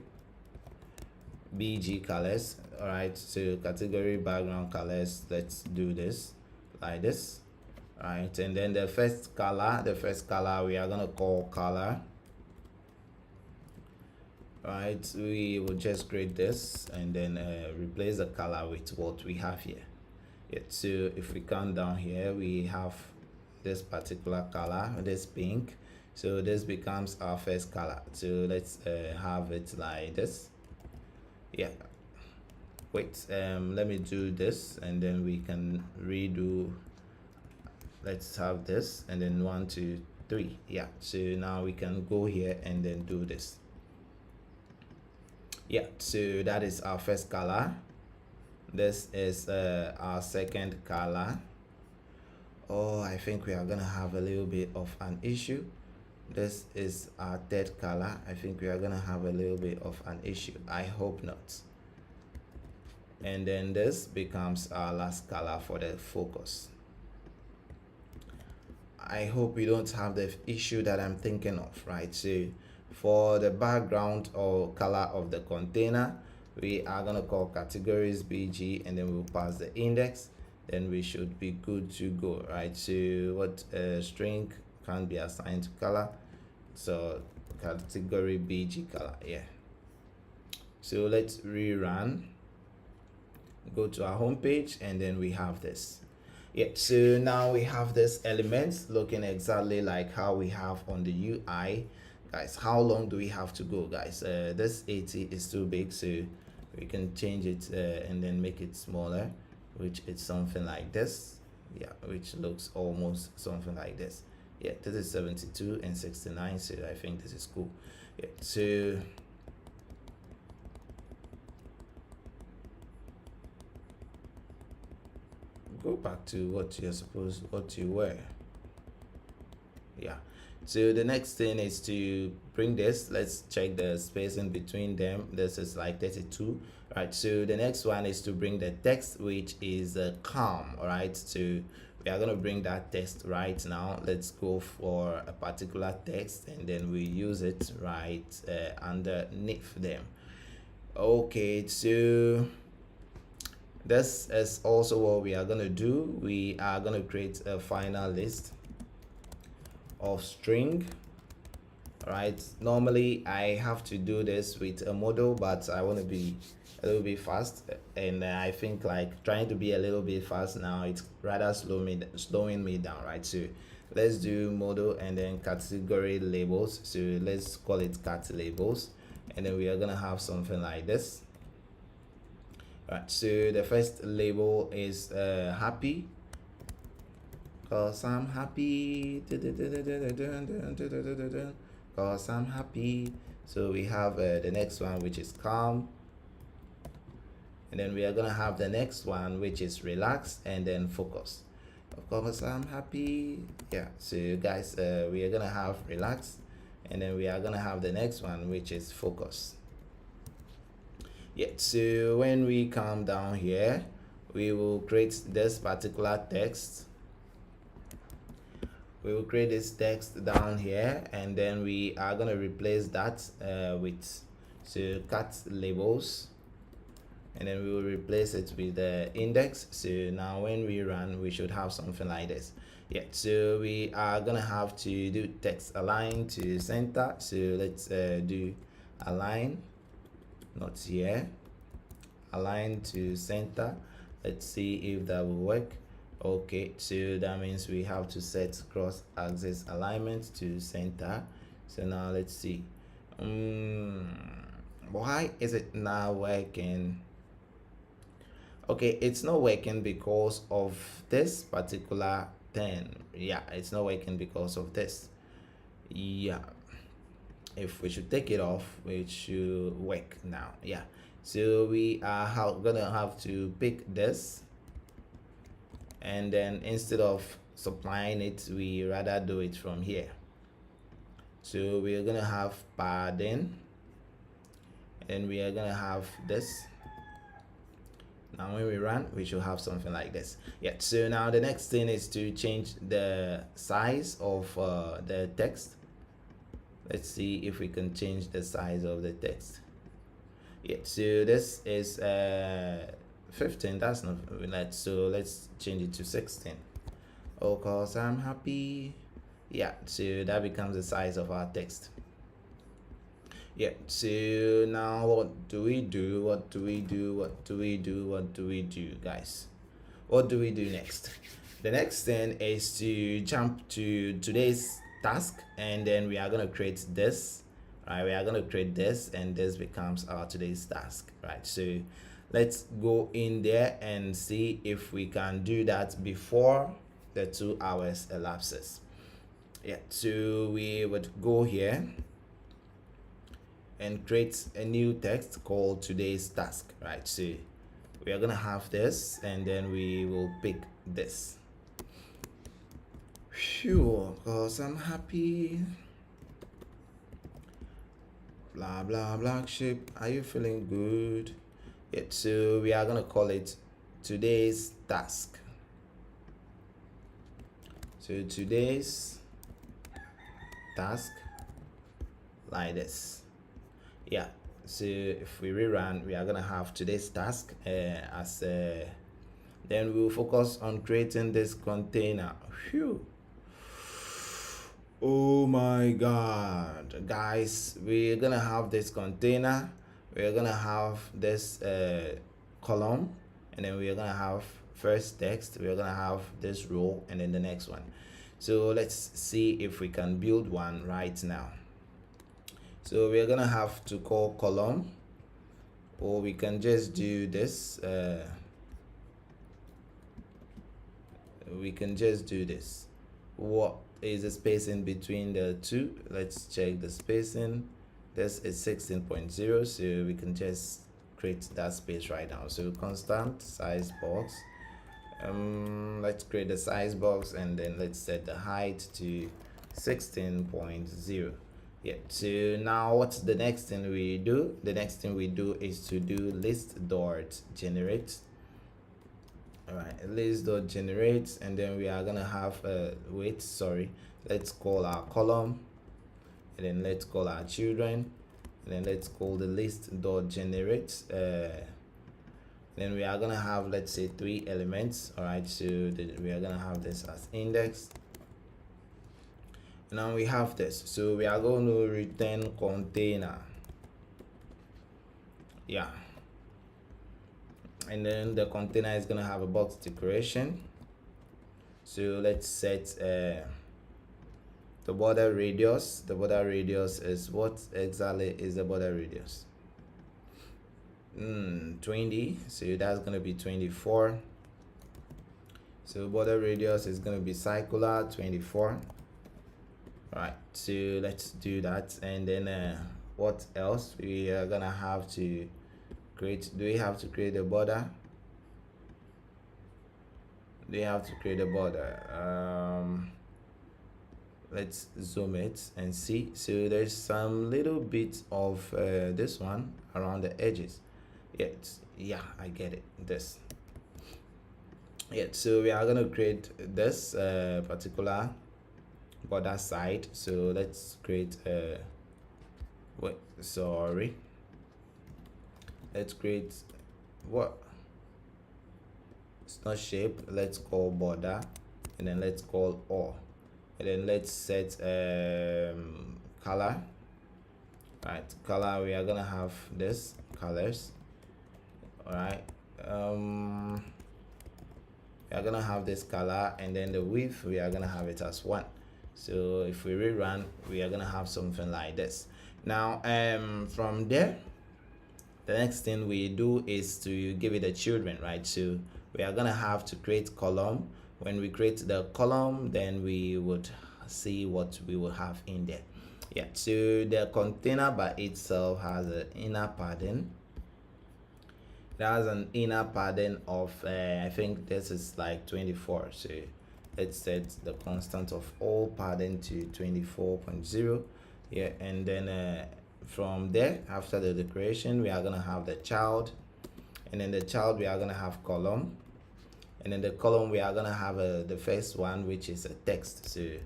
BG colors. All right, so category background colors, let's do this like this. All right, and then the first color we are gonna call color. All right, we will just create this and then replace the color with what we have here. Yeah, so if we come down here, we have this particular color, this pink. So this becomes our first color. So let's have it like this. Yeah, wait, let me do this, and then we can redo. Let's have this, and then 1 2 3. Yeah, so now we can go here and then do this. Yeah, so that is our first color. This is our second color. Oh, I think we are gonna have a little bit of an issue. This is our third color. I think we are gonna have a little bit of an issue. I hope not. And then this becomes our last color for the focus. I hope we don't have the issue that I'm thinking of, right? So for the background or color of the container, we are gonna call categories BG, and then we'll pass the index. Then we should be good to go, right? So what string can be assigned to color, so category BG color. Yeah, so let's rerun, go to our home page, and then we have this. Yeah, so now we have this element looking exactly like how we have on the UI. Guys, how long do we have to go, guys? This 80 is too big, so we can change it and then make it smaller, which is something like this. Yeah, which looks almost something like this. Yeah, this is 72 and 69, so I think this is cool. Yeah, so go back to what you were. Yeah, so the next thing is to bring this. Let's check the spacing between them. This is like 32. Right, so the next one is to bring the text, which is calm. All right, so we are going to bring that text right now. Let's go for a particular text, and then we use it right underneath them. Okay, so this is also what we are going to do. We are going to create a final list of string, All right, normally I have to do this with a model, but I want to be a little bit fast, and I think like trying to be a little bit fast now, it's rather slowing me down, right? So let's do model and then category labels. So let's call it cat labels, and then we are gonna have something like this. All right, so the first label is happy, cause I'm happy, cause I'm happy. So we have the next one, which is calm, and then we are gonna have the next one, which is relax, and then focus. Of course I'm happy. Yeah, so guys, we are gonna have relax, and then we are gonna have the next one, which is focus. Yeah, so when we come down here, we will create this particular text. We will create this text down here, and then we are going to replace that with cat labels, and then we will replace it with the index. So now when we run, we should have something like this. Yeah, so we are gonna have to do text align to center. So let's do align, not here, align to center. Let's see if that will work. Okay, so that means we have to set cross axis alignment to center. So now let's see. Why is it not working? Okay, it's not working because of this particular thing. Yeah, it's not working because of this. Yeah, if we should take it off, it should work now. Yeah, so we are gonna have to pick this, and then instead of supplying it, we rather do it from here. So we are gonna have padding, and we are gonna have this. Now when we run, we should have something like this. Yeah, so now the next thing is to change the size of the text. Let's see if we can change the size of the text. Yeah, so this is 15. That's not right, so let's change it to 16. Oh, cause I'm happy. Yeah, so that becomes the size of our text. Yeah, so now what do we do? What do we do? What do we do? What do we do, guys? What do we do next? The next thing is to jump to today's task, and then we are going to create this. Right, we are going to create this, and this becomes our today's task. Right, so let's go in there and see if we can do that before the 2 hours elapses. Yeah, so we would go here and create a new text called today's task. Right, so we are gonna have this, and then we will pick this. Phew, cause I'm happy. Blah blah black sheep, are you feeling good? Yeah, so we are gonna call it today's task. So today's task, like this. Yeah, so if we rerun, we are gonna have today's task as then we'll focus on creating this container. Phew. Oh my god, guys, we're gonna have this container, we're gonna have this column, and then we're gonna have first text, we're gonna have this row, and then the next one. So let's see if we can build one right now. So we're gonna have to call column, or we can just do this. We can just do this. What is the spacing between the two? Let's check the spacing. This is 16.0, so we can just create that space right now. So constant size box. Let's create the size box, and then let's set the height to 16.0. Yeah, so now what's the next thing we do? The next thing we do is to do list.generate. All right, list.generate, and then we are gonna have let's call our column, and then let's call our children, and then let's call the list.generate. Then we are gonna have, let's say, 3 elements. All right, so we are gonna have this as index, Now we have this, so we are going to return container. Yeah, and then the container is gonna have a box decoration. So let's set the border radius. The border radius is, what exactly is the border radius? 20, so that's gonna be 24. So border radius is gonna be circular 24. All right, so let's do that. And then what else we are gonna have to create? Do we have to create a border? They have to create a border. Let's zoom it and see. So there's some little bit of this one around the edges. Yeah, I get it. This. Yeah, so we are gonna create this particular border side. So let's create wait, sorry. Let's create what? It's not shape. Let's call border, and then let's call all, and then let's set color. Right, color, we are gonna have this colors. All right, we are gonna have this color, and then the width we are gonna have it as 1. So if we rerun, we are gonna have something like this. Now from there, the next thing we do is to give it a children, right? So we are gonna have to create column. When we create the column, then we would see what we will have in there. Yeah, so the container by itself has an inner padding. It has an inner padding of I think this is like 24. So let's set the constant of all padding to 24.0. Yeah, and then from there, after the decoration, we are gonna have the child, and then the child we are gonna have column, and then the column we are gonna have the first one, which is a text. So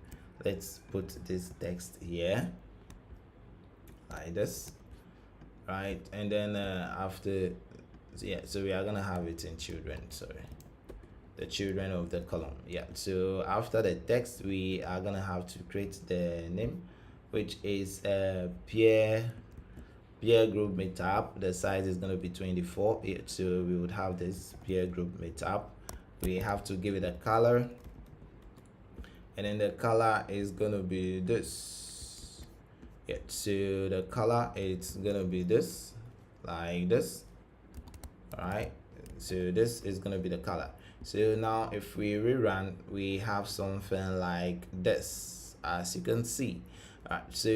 let's put this text here like this, right? And then after, yeah, so we are gonna have it in children, sorry, the children of the column. Yeah, so after the text, we are gonna have to create the name, which is peer group meetup. The size is going to be 24. So we would have this peer group meetup. We have to give it a color, and then the color is going to be this. Yeah, so the color it's going to be this, like this. All right, so this is going to be the color. So now if we rerun, we have something like this, as you can see. All right, so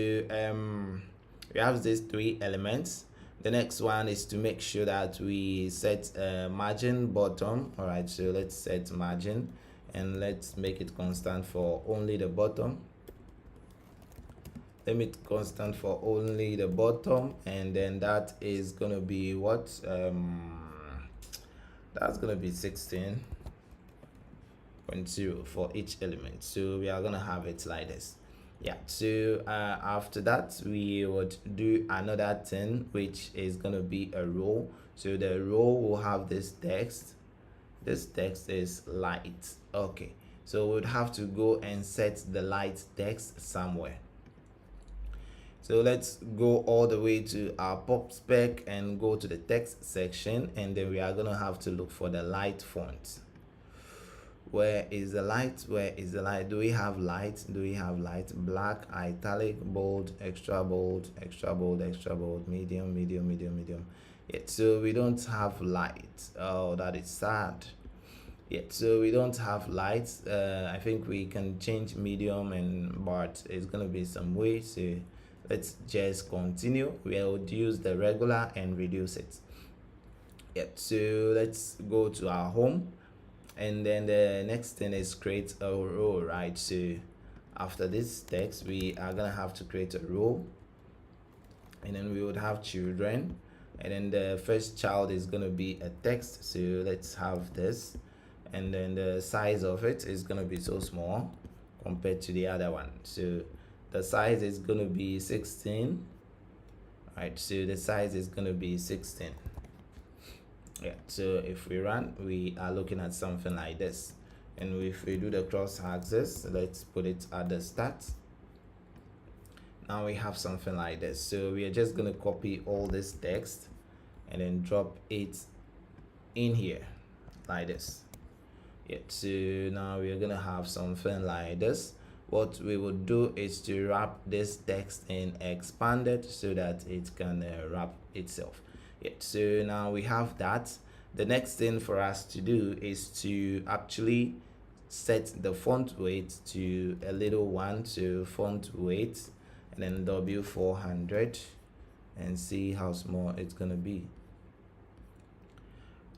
we have these 3 elements. The next one is to make sure that we set margin bottom. All right, so let's set margin, and let's make it constant for only the bottom. Limit constant for only the bottom, and then that is gonna be what? That's gonna be 16.0 for each element. So we are gonna have it like this. Yeah, so after that, we would do another thing, which is gonna be a row. So the row will have this text. This text is light. Okay, so we would have to go and set the light text somewhere. So let's go all the way to our pop spec and go to the text section, and then we are gonna have to look for the light font. Where is the light? Where is the light? Do we have light? Do we have light? Black, italic, bold, extra bold, extra bold, extra bold, medium, medium, medium, medium. Yeah, so we don't have light. Oh, that is sad. Yeah, so we don't have light. I think we can change medium, but it's gonna be some way. So let's just continue. We'll use the regular and reduce it. Yeah, so let's go to our home, and then the next thing is create a row, right? So after this text, we are gonna have to create a row, and then we would have children, and then the first child is gonna be a text. So let's have this, and then the size of it is gonna be so small compared to the other one. So the size is gonna be 16. Right, so the size is gonna be 16. Yeah, so if we run, we are looking at something like this. And if we do the cross axis, let's put it at the start. now we have something like this. So we are just going to copy all this text and then drop it in here like this. Yeah, so now we are going to have something like this. What we would do is to wrap this text in expanded so that it can wrap itself. Yeah, so now we have that. The next thing for us to do is to actually set the font weight to a little one, so font weight and then W400, and see how small it's gonna be.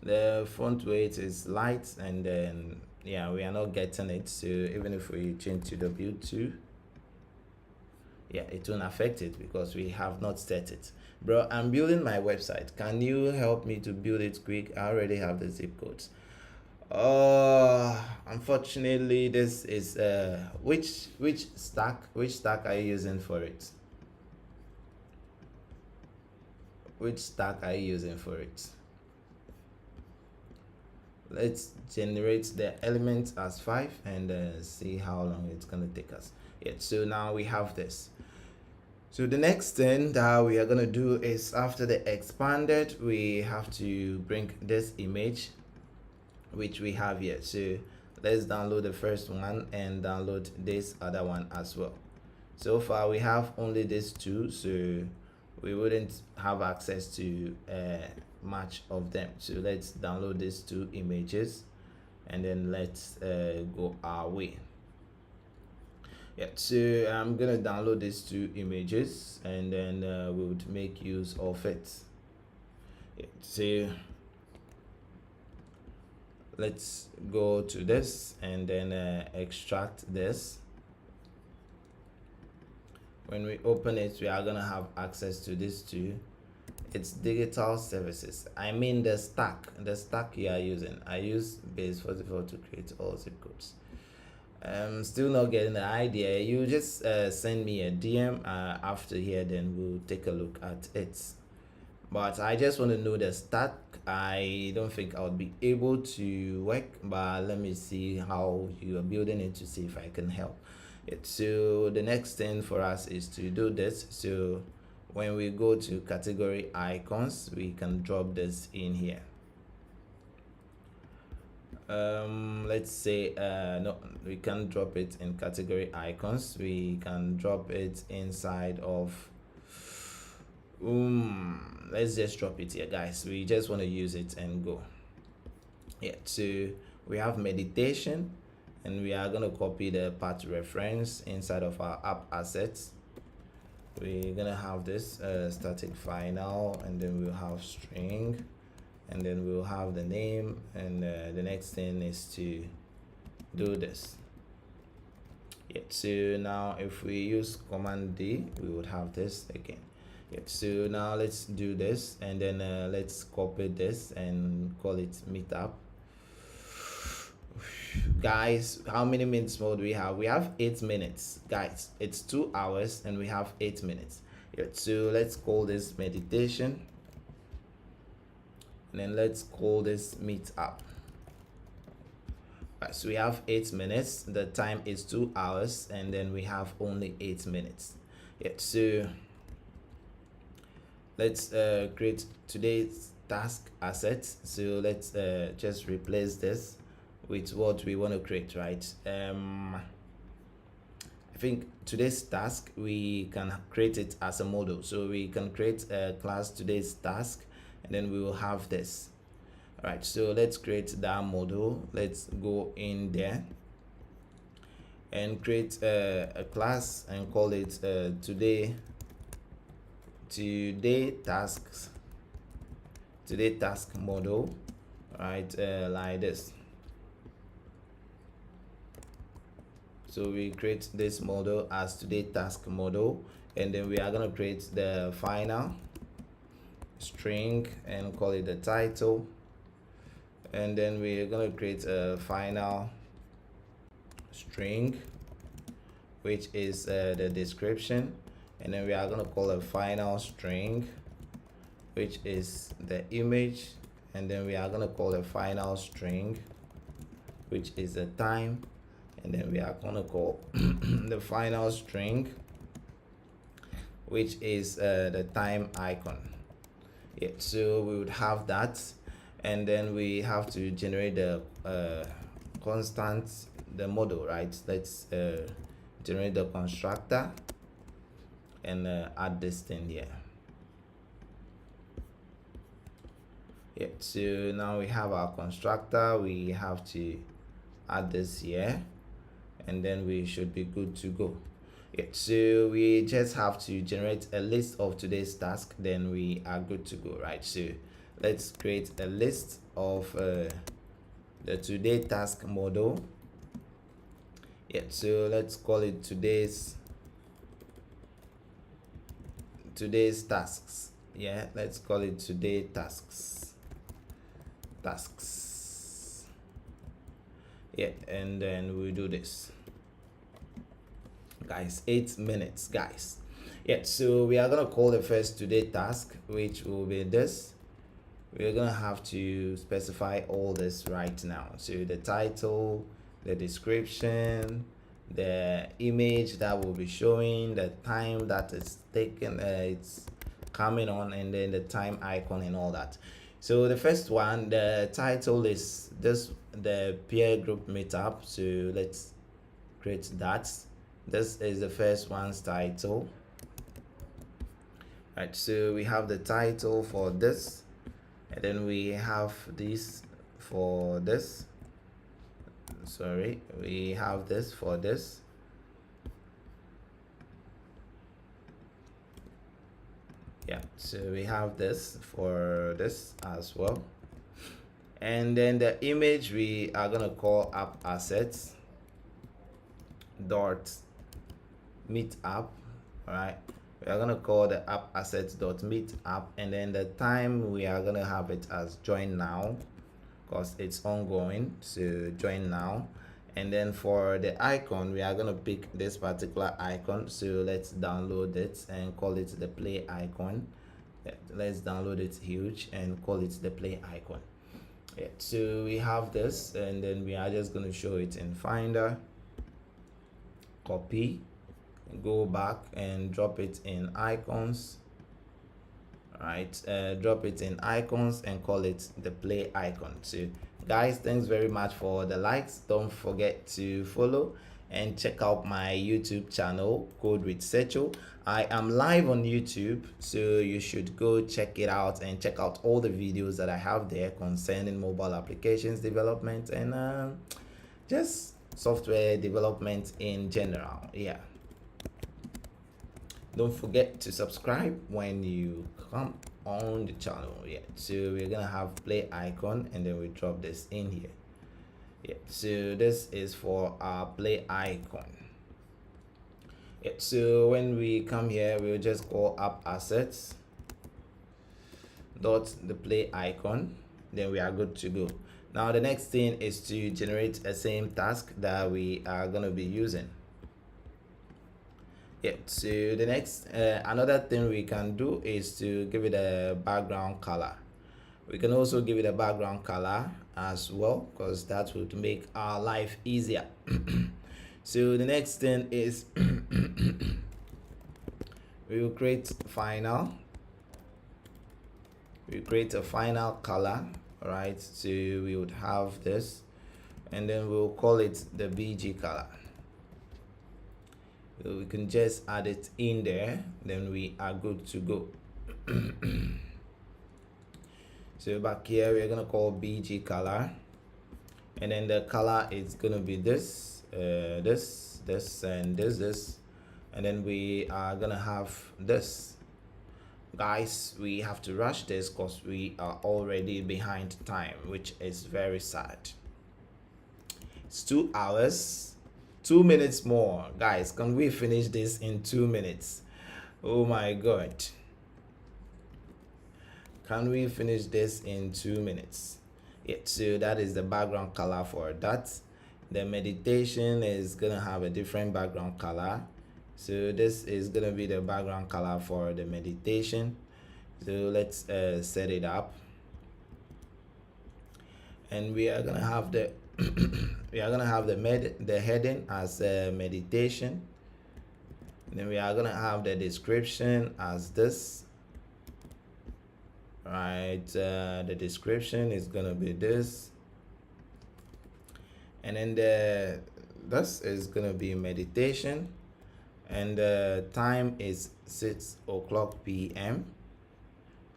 The font weight is light, and then yeah, we are not getting it, so even if we change to W2, yeah, it won't affect it because we have not set it. Bro, I'm building my website. Can you help me to build it quick? I already have the zip codes. Unfortunately, this is which stack are you using for it? Which stack are you using for it? Let's generate the element as 5 and see how long it's gonna take us. Yeah, so now we have this. So the next thing that we are gonna do is, after the expanded, we have to bring this image which we have here. So let's download the first one and download this other one as well. So far we have only these two, so we wouldn't have access to much of them. So let's download these two images and then let's go our way. Yeah, so I'm gonna download these two images and then we would make use of it. Yeah, so let's go to this and then extract this. When we open it, we are gonna have access to these two. It's digital services. I mean the stack you are using. I use base 44 to create all zip codes. Still not getting the idea. You just send me a DM after here, then we'll take a look at it. But I just want to know the stack. I don't think I would be able to work, but let me see how you are building it to see if I can help it. So the next thing for us is to do this. So when we go to category icons, we can drop this in here. Let's say no, we can't drop it in category icons. We can drop it inside of let's just drop it here, guys. We just want to use it and go. Yeah, so we have meditation, and we are going to copy the path reference inside of our app assets. We're gonna have this static final, and then we'll have string, and then we'll have the name, and the next thing is to do this. Yeah, so now if we use command D, we would have this again. Yeah, so now let's do this, and then let's copy this and call it meetup. Guys, how many minutes more do we have? We have 8 minutes, guys. It's 2 hours and we have 8 minutes. Yeah, so let's call this meditation, and then let's call this meetup. Right, so we have 8 minutes. The time is 2 hours, and then we have only 8 minutes. Yeah, so let's create today's task asset. So let's just replace this with what we want to create, right? I think today's task, we can create it as a model. So we can create a class today's task, and then we will have this. All right, so let's create that model. Let's go in there and create a class and call it today task model, right? Like this. So we create this model as today task model, and then we are going to create the final string and call it the title, and then we are going to create a final string, which is the description, and then we are going to call a final string, which is the image, and then we are going to call a final string, which is the time, and then we are going to call the final string, which is the time icon. Yeah, so we would have that, and then we have to generate the constant, the model, right? Let's generate the constructor and add this thing here. Yeah, so now we have our constructor. We have to add this here, and then we should be good to go. Yeah, so we just have to generate a list of today's task, then we are good to go, right? So let's create a list of the today task model. Yeah, so let's call it today's tasks. Yeah, let's call it today tasks. Yeah, and then we do this, guys. 8 minutes, guys. Yeah, so we are gonna call the first today task, which will be this. We're gonna have to specify all this right now. So the title, the description, the image that will be showing, the time that is taken, it's coming on, and then the time icon and all that. So the first one, the title is this, the peer group meetup. So let's create that. This is the first one's title. Right, so we have the title for this, and then we have this for this. Sorry, we have this for this. Yeah, so we have this for this as well, and then the image we are gonna call app assets dot meetup. All right, we are gonna call the app assets dot meetup, and then the time we are gonna have it as join now because it's ongoing, so join now. And then for the icon, we are gonna pick this particular icon, so let's download it and call it the play icon. Let's download it huge and call it the play icon. Yeah, so we have this, and then we are just going to show it in Finder, copy, go back and drop it in icons. All right, drop it in icons and call it the play icon. So guys, thanks very much for the likes. Don't forget to follow and check out my YouTube channel, Code with Secho. I am live on YouTube, so you should go check it out and check out all the videos that I have there concerning mobile applications development and just software development in general. Yeah, don't forget to subscribe when you come on the channel. Yeah, so we're gonna have play icon, and then we drop this in here. Yeah, so this is for our play icon. Yeah, so when we come here, we'll just call app assets dot the play icon, then we are good to go. Now the next thing is to generate a same task that we are going to be using. Yeah, so the next another thing we can do is to give it a background color. We can also give it a background color as well, because that would make our life easier. So the next thing is we will create final. We create a final color. All right, so we would have this, and then we'll call it the BG color. So we can just add it in there, then we are good to go. So back here we're gonna call BG color, and then the color is gonna be this, this, and this, and then we are gonna have this. Guys, we have to rush this because we are already behind time, which is very sad. It's 2 hours, 2 minutes more. Guys, can we finish this in 2 minutes? Oh my god, can we finish this in 2 minutes? Yeah, so that is the background color for that. The meditation is gonna have a different background color, so this is gonna be the background color for the meditation. So let's set it up, and we are gonna have the we are gonna have the heading as meditation. Then we are gonna have the description as this, right? The description is gonna be this, and then this is gonna be meditation, and the time is 6 o'clock p.m.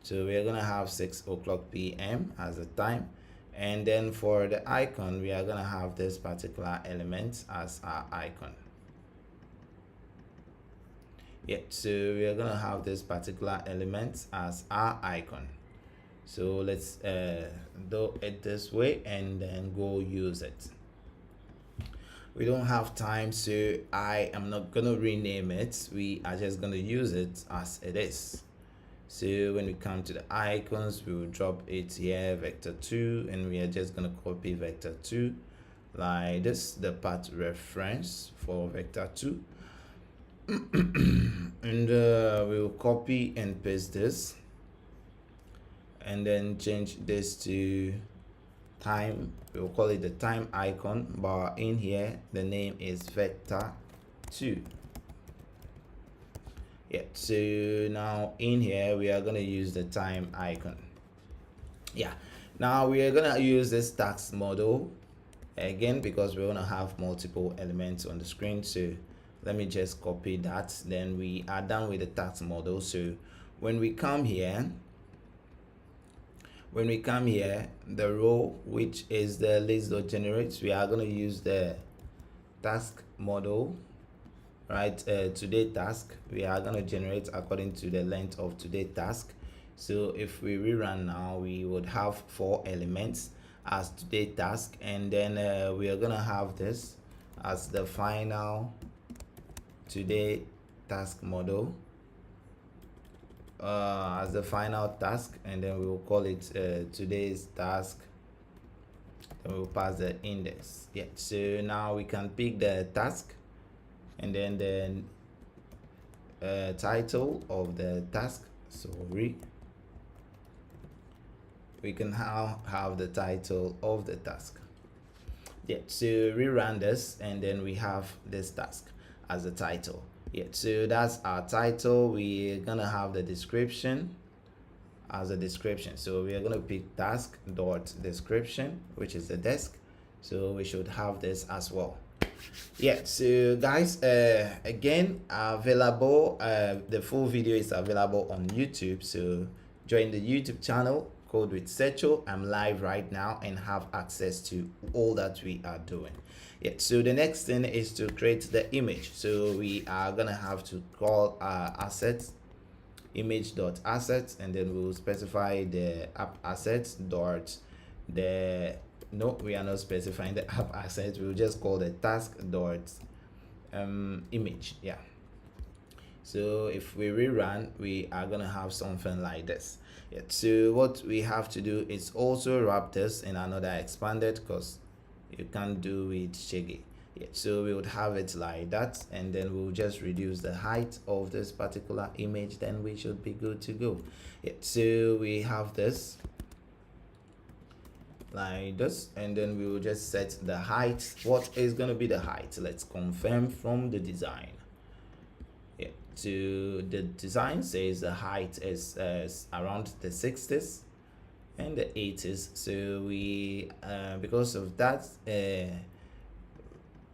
So we're gonna have 6 o'clock p.m. as a time, and then for the icon we are gonna have this particular element as our icon. Yeah, so we are gonna have this particular element as our icon. So let's do it this way and then go use it. We don't have time, so I am not gonna rename it. We are just gonna use it as it is. So when we come to the icons, we will drop it here, vector 2, and we are just gonna copy vector 2 like this, the path reference for vector 2. And we'll copy and paste this, and then change this to time. We'll call it the time icon, but in here the name is vector 2. Yeah, so now in here we are going to use the time icon. Yeah, now we are going to use this task model again because we're going to have multiple elements on the screen. So let me just copy that, then we are done with the task model. So when we come here, the row which is the list.generate, we are going to use the task model, right? Today task, we are going to generate according to the length of today task. So if we rerun now, we would have 4 elements as today task, and then we are going to have this as the final today task model, as the final task, and then we will call it today's task, and we will pass the index. Yeah, so now we can pick the task, and then the title of the task. So we can now have the title of the task. Yeah, so rerun this, and then we have this task as the title. Yeah, so that's our title. We're gonna have the description as a description. So we are gonna pick task dot description, which is the desk. So we should have this as well. Yeah, so guys, again, available, the full video is available on YouTube. So join the YouTube channel, Code with Secho. I'm live right now and have access to all that we are doing. Yeah, so the next thing is to create the image. So we are gonna have to call our assets, image.assets, and then we'll specify the app assets dot the, no, we are not specifying the app assets. We'll just call the task dot image. Yeah, so if we rerun, we are gonna have something like this. Yeah, so what we have to do is also wrap this in another expanded, because you can't do with Shaggy. Yeah, so we would have it like that, and then we'll just reduce the height of this particular image, then we should be good to go. Yeah, so we have this like this, and then we will just set the height. What is going to be the height? Let's confirm from the design. Yeah, so the design says the height is around the 60s and the 80s. So we because of that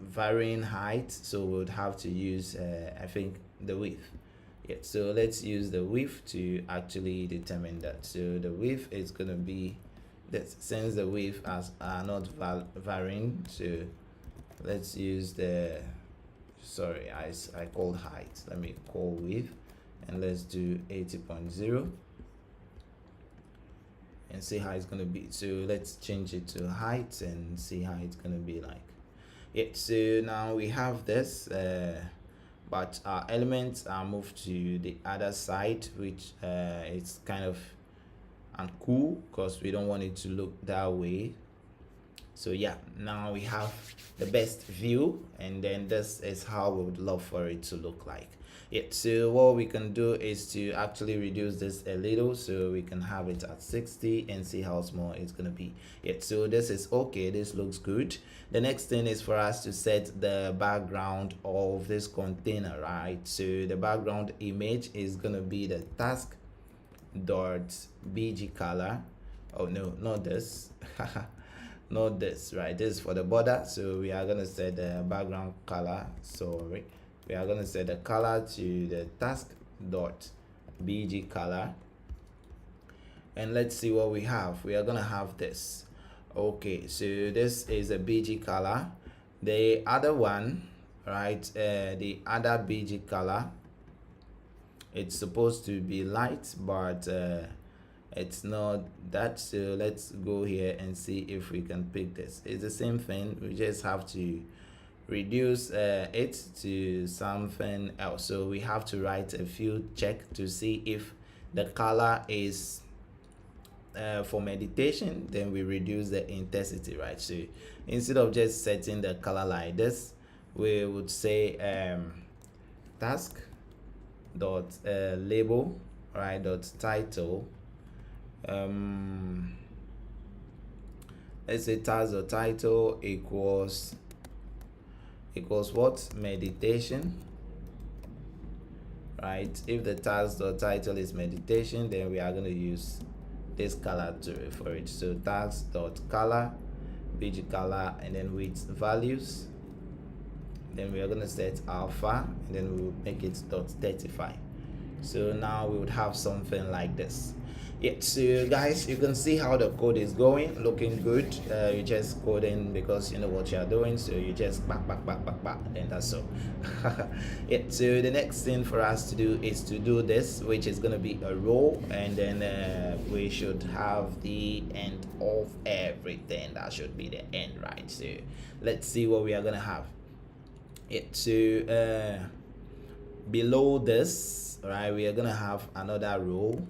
varying height, so we would have to use I think the width. Yeah, so let's use the width to actually determine that. So the width is going to be that, since the width are not varying, so let's use the, sorry, I called height, let me call width, and let's do 80.0 and see how it's going to be. So let's change it to height and see how it's going to be like. Yeah, so now we have this, but our elements are moved to the other side, which it's kind of uncool because we don't want it to look that way. So yeah, now we have the best view, and then this is how we would love for it to look like. Yeah, so what we can do is to actually reduce this a little, so we can have it at 60 and see how small it's gonna be. Yeah, so this is okay, this looks good. The next thing is for us to set the background of this container, right? So the background image is gonna be the task dot bg color. Oh no, not this. Not this, right? This is for the border, so we are gonna set the background color. Sorry, we are gonna set the color to the task dot bg color, and let's see what we have. We are gonna have this. Okay, so this is a bg color. The other one, right, the other bg color, it's supposed to be light, but it's not that. So let's go here and see if we can pick this. It's the same thing, we just have to reduce it to something else. So we have to write a few check to see if the color is for meditation, then we reduce the intensity, right? So instead of just setting the color like this, we would say task dot label, right, dot title, let's say task dot title equals what? Meditation, right? If the task dot title is meditation, then we are going to use this color for it. So task dot color, bg color, and then with values, then we are going to set alpha, and then we will make it .35. So now we would have something like this. Yeah, so guys, you can see how the code is going, looking good. You just code in because you know what you are doing, so you just back, and that's all. Yeah, so the next thing for us to do is to do this, which is going to be a row, and then we should have the end of everything. That should be the end, right? So let's see what we are going to have. Yeah, so below this, right, we are going to have another row,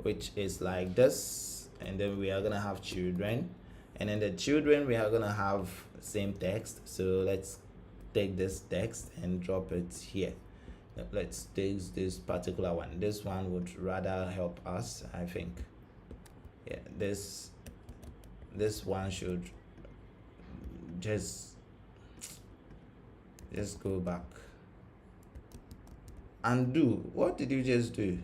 which is like this, and then we are gonna have children, and then the children we are gonna have same text. So let's take this text and drop it here. Let's take this particular one. This one would rather help us, I think. Yeah, this one should just go back. Undo. What did you just do?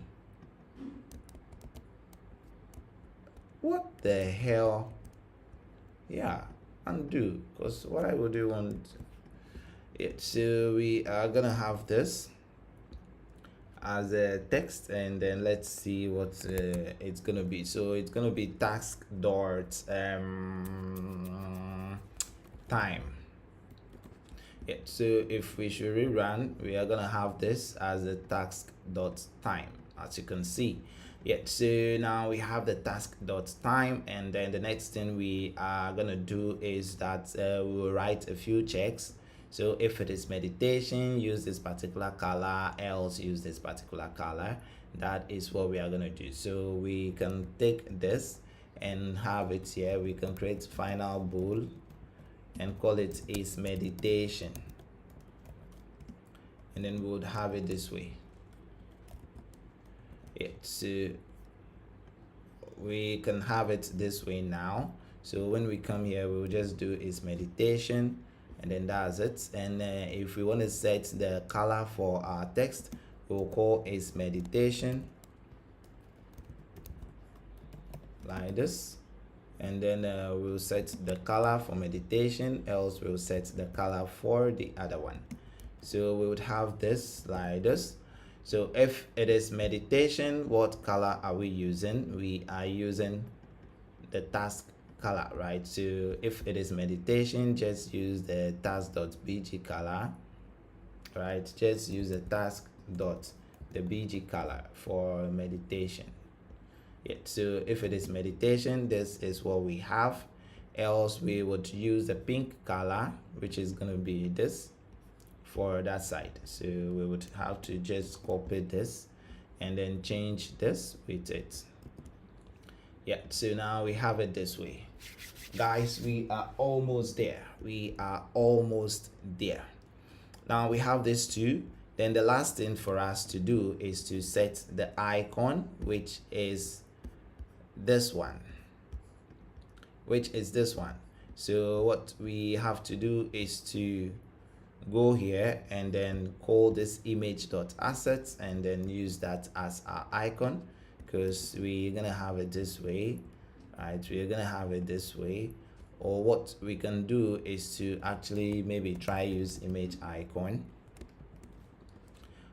What the hell? Yeah, undo, because what I would do want it. So we are gonna have this as a text, and then let's see what it's gonna be. So it's gonna be task dot time. Yeah, so if we should rerun, we are gonna have this as a task dot time, as you can see. Yeah, so now we have the task dot time, and then the next thing we are gonna do is that we will write a few checks. So if it is meditation, use this particular color, else use this particular color. That is what we are gonna do. So we can take this and have it here. We can create final bool and call it is meditation, and then we would have it this way. Yeah, so we can have it this way now. So when we come here, we'll just do is meditation, and then that's it. And if we want to set the color for our text, we'll call is meditation like this, and then we'll set the color for meditation, else we'll set the color for the other one. So we would have this like this. So if it is meditation, what color are we using? We are using the task color, right? So if it is meditation, just use the task.bg color, right? Just use the task.the bg color for meditation. Yeah, so if it is meditation, this is what we have. Else we would use the pink color, which is going to be this for that side. So we would have to just copy this and then change this with it. Yeah, so now we have it this way. Guys, we are almost there. We are almost there. Now we have this too, Then the last thing for us to do is to set the icon, which is this one. So what we have to do is to go here and then call this image.assets and then use that as our icon, because we're gonna have it this way, right? We're gonna have it this way. Or what we can do is to actually maybe try use image icon.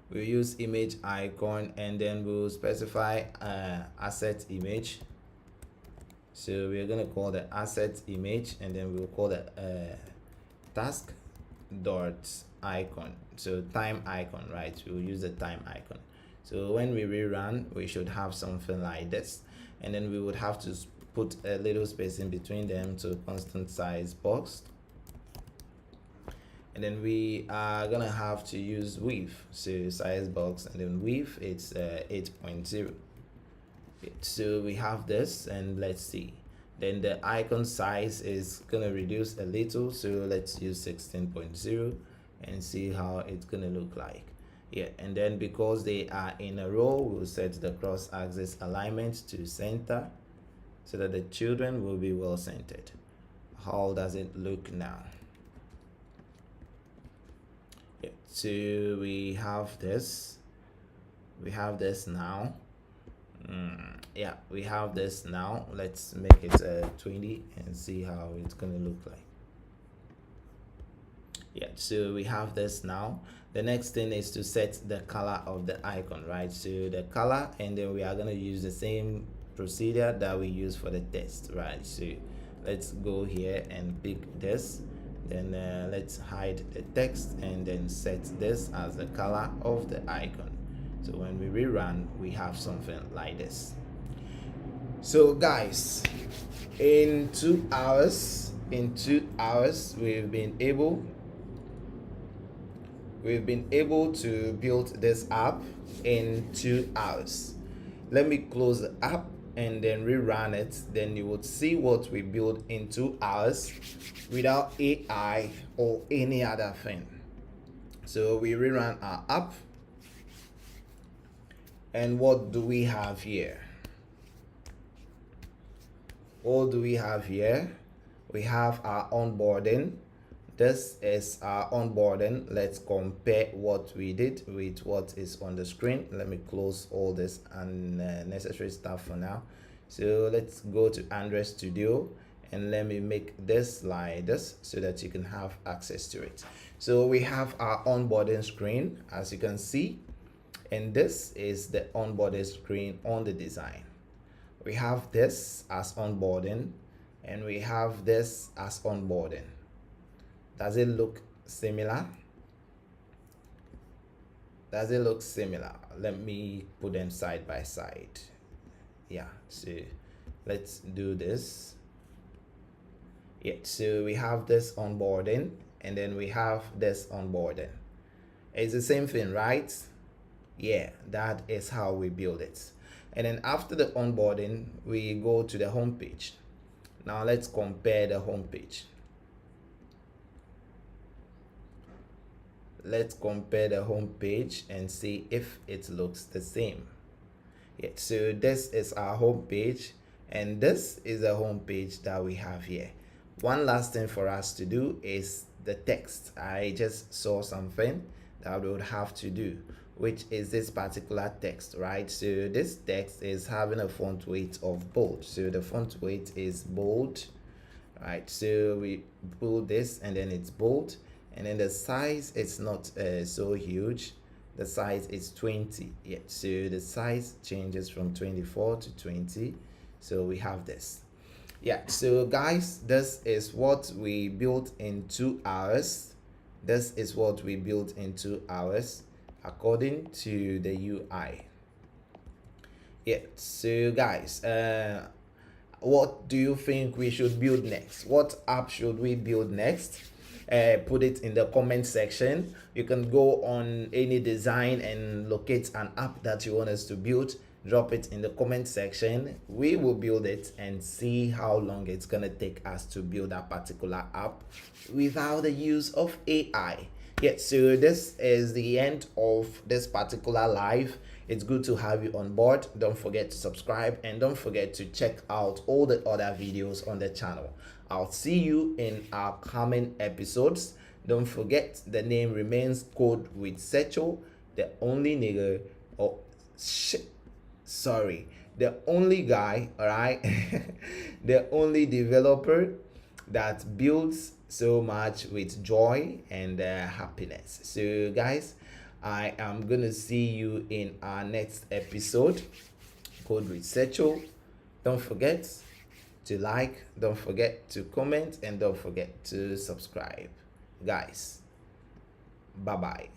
We'll use image icon and then we'll specify asset image. So we're gonna call the asset image and then we'll call the task dot icon. So time icon, right? We'll use the time icon. So when we rerun, we should have something like this, and then we would have to put a little space in between them to constant size box. And then we are gonna have to use width, so size box, and then width it's 8.0. So we have this, and let's see. Then the icon size is gonna reduce a little, so let's use 16.0 and see how it's gonna look like. Yeah, and then because they are in a row, we'll set the cross axis alignment to center so that the children will be well centered. How does it look now? Yeah, so we have this now. Yeah, we have this now. Let's make it 20 and see how it's gonna look like. Yeah, so we have this now. The next thing is to set the color of the icon, right? So the color, and then we are gonna use the same procedure that we use for the text, right? So let's go here and pick this, then let's hide the text and then set this as the color of the icon. So when we rerun, we have something like this. So guys, in 2 hours we've been able to build this app in 2 hours. Let me close the app and then rerun it. Then you would see what we built in 2 hours without AI or any other thing. So we rerun our app, and what do we have here? What do we have here? We have our onboarding. This is our onboarding. Let's compare what we did with what is on the screen. Let me close all this unnecessary stuff for now. So let's go to Android Studio and let me make this like this so that you can have access to it. So we have our onboarding screen, as you can see, and this is the onboarding screen on the design. We have this as onboarding and we have this as onboarding. Does it look similar? Does it look similar? Let me put them side by side. Yeah, so let's do this. Yeah, so we have this onboarding and then we have this onboarding. It's the same thing, right? Yeah, that is how we build it. And then after the onboarding, we go to the home page. Now let's compare the home page. Let's compare the home page and see if it looks the same. Yeah, so this is our home page and this is the home page that we have here. One last thing for us to do is the text. I just saw something that we would have to do, which is this particular text, right? So this text is having a font weight of bold. So the font weight is bold, right? So we pull this and then it's bold, and then the size it's not so huge. The size is 20. Yeah, so the size changes from 24 to 20. So we have this. Yeah, so guys, this is what we built in 2 hours. This is what we built in 2 hours according to the UI. Yeah, so guys, what do you think we should build next? What app should we build next? Put it in the comment section. You can go on any design and locate an app that you want us to build. Drop it in the comment section. We will build it and see how long it's gonna take us to build that particular app without the use of AI. Yeah, so this is the end of this particular live. It's good to have you on board. Don't forget to subscribe and don't forget to check out all the other videos on the channel. I'll see you in our coming episodes. Don't forget the name remains Code with Secho, the only nigga, oh shit, sorry, the only guy, all right, the only developer that builds so much with joy and happiness. So guys, I am gonna see you in our next episode. Code with Secho. Don't forget to like, don't forget to comment, and don't forget to subscribe. Guys, bye bye.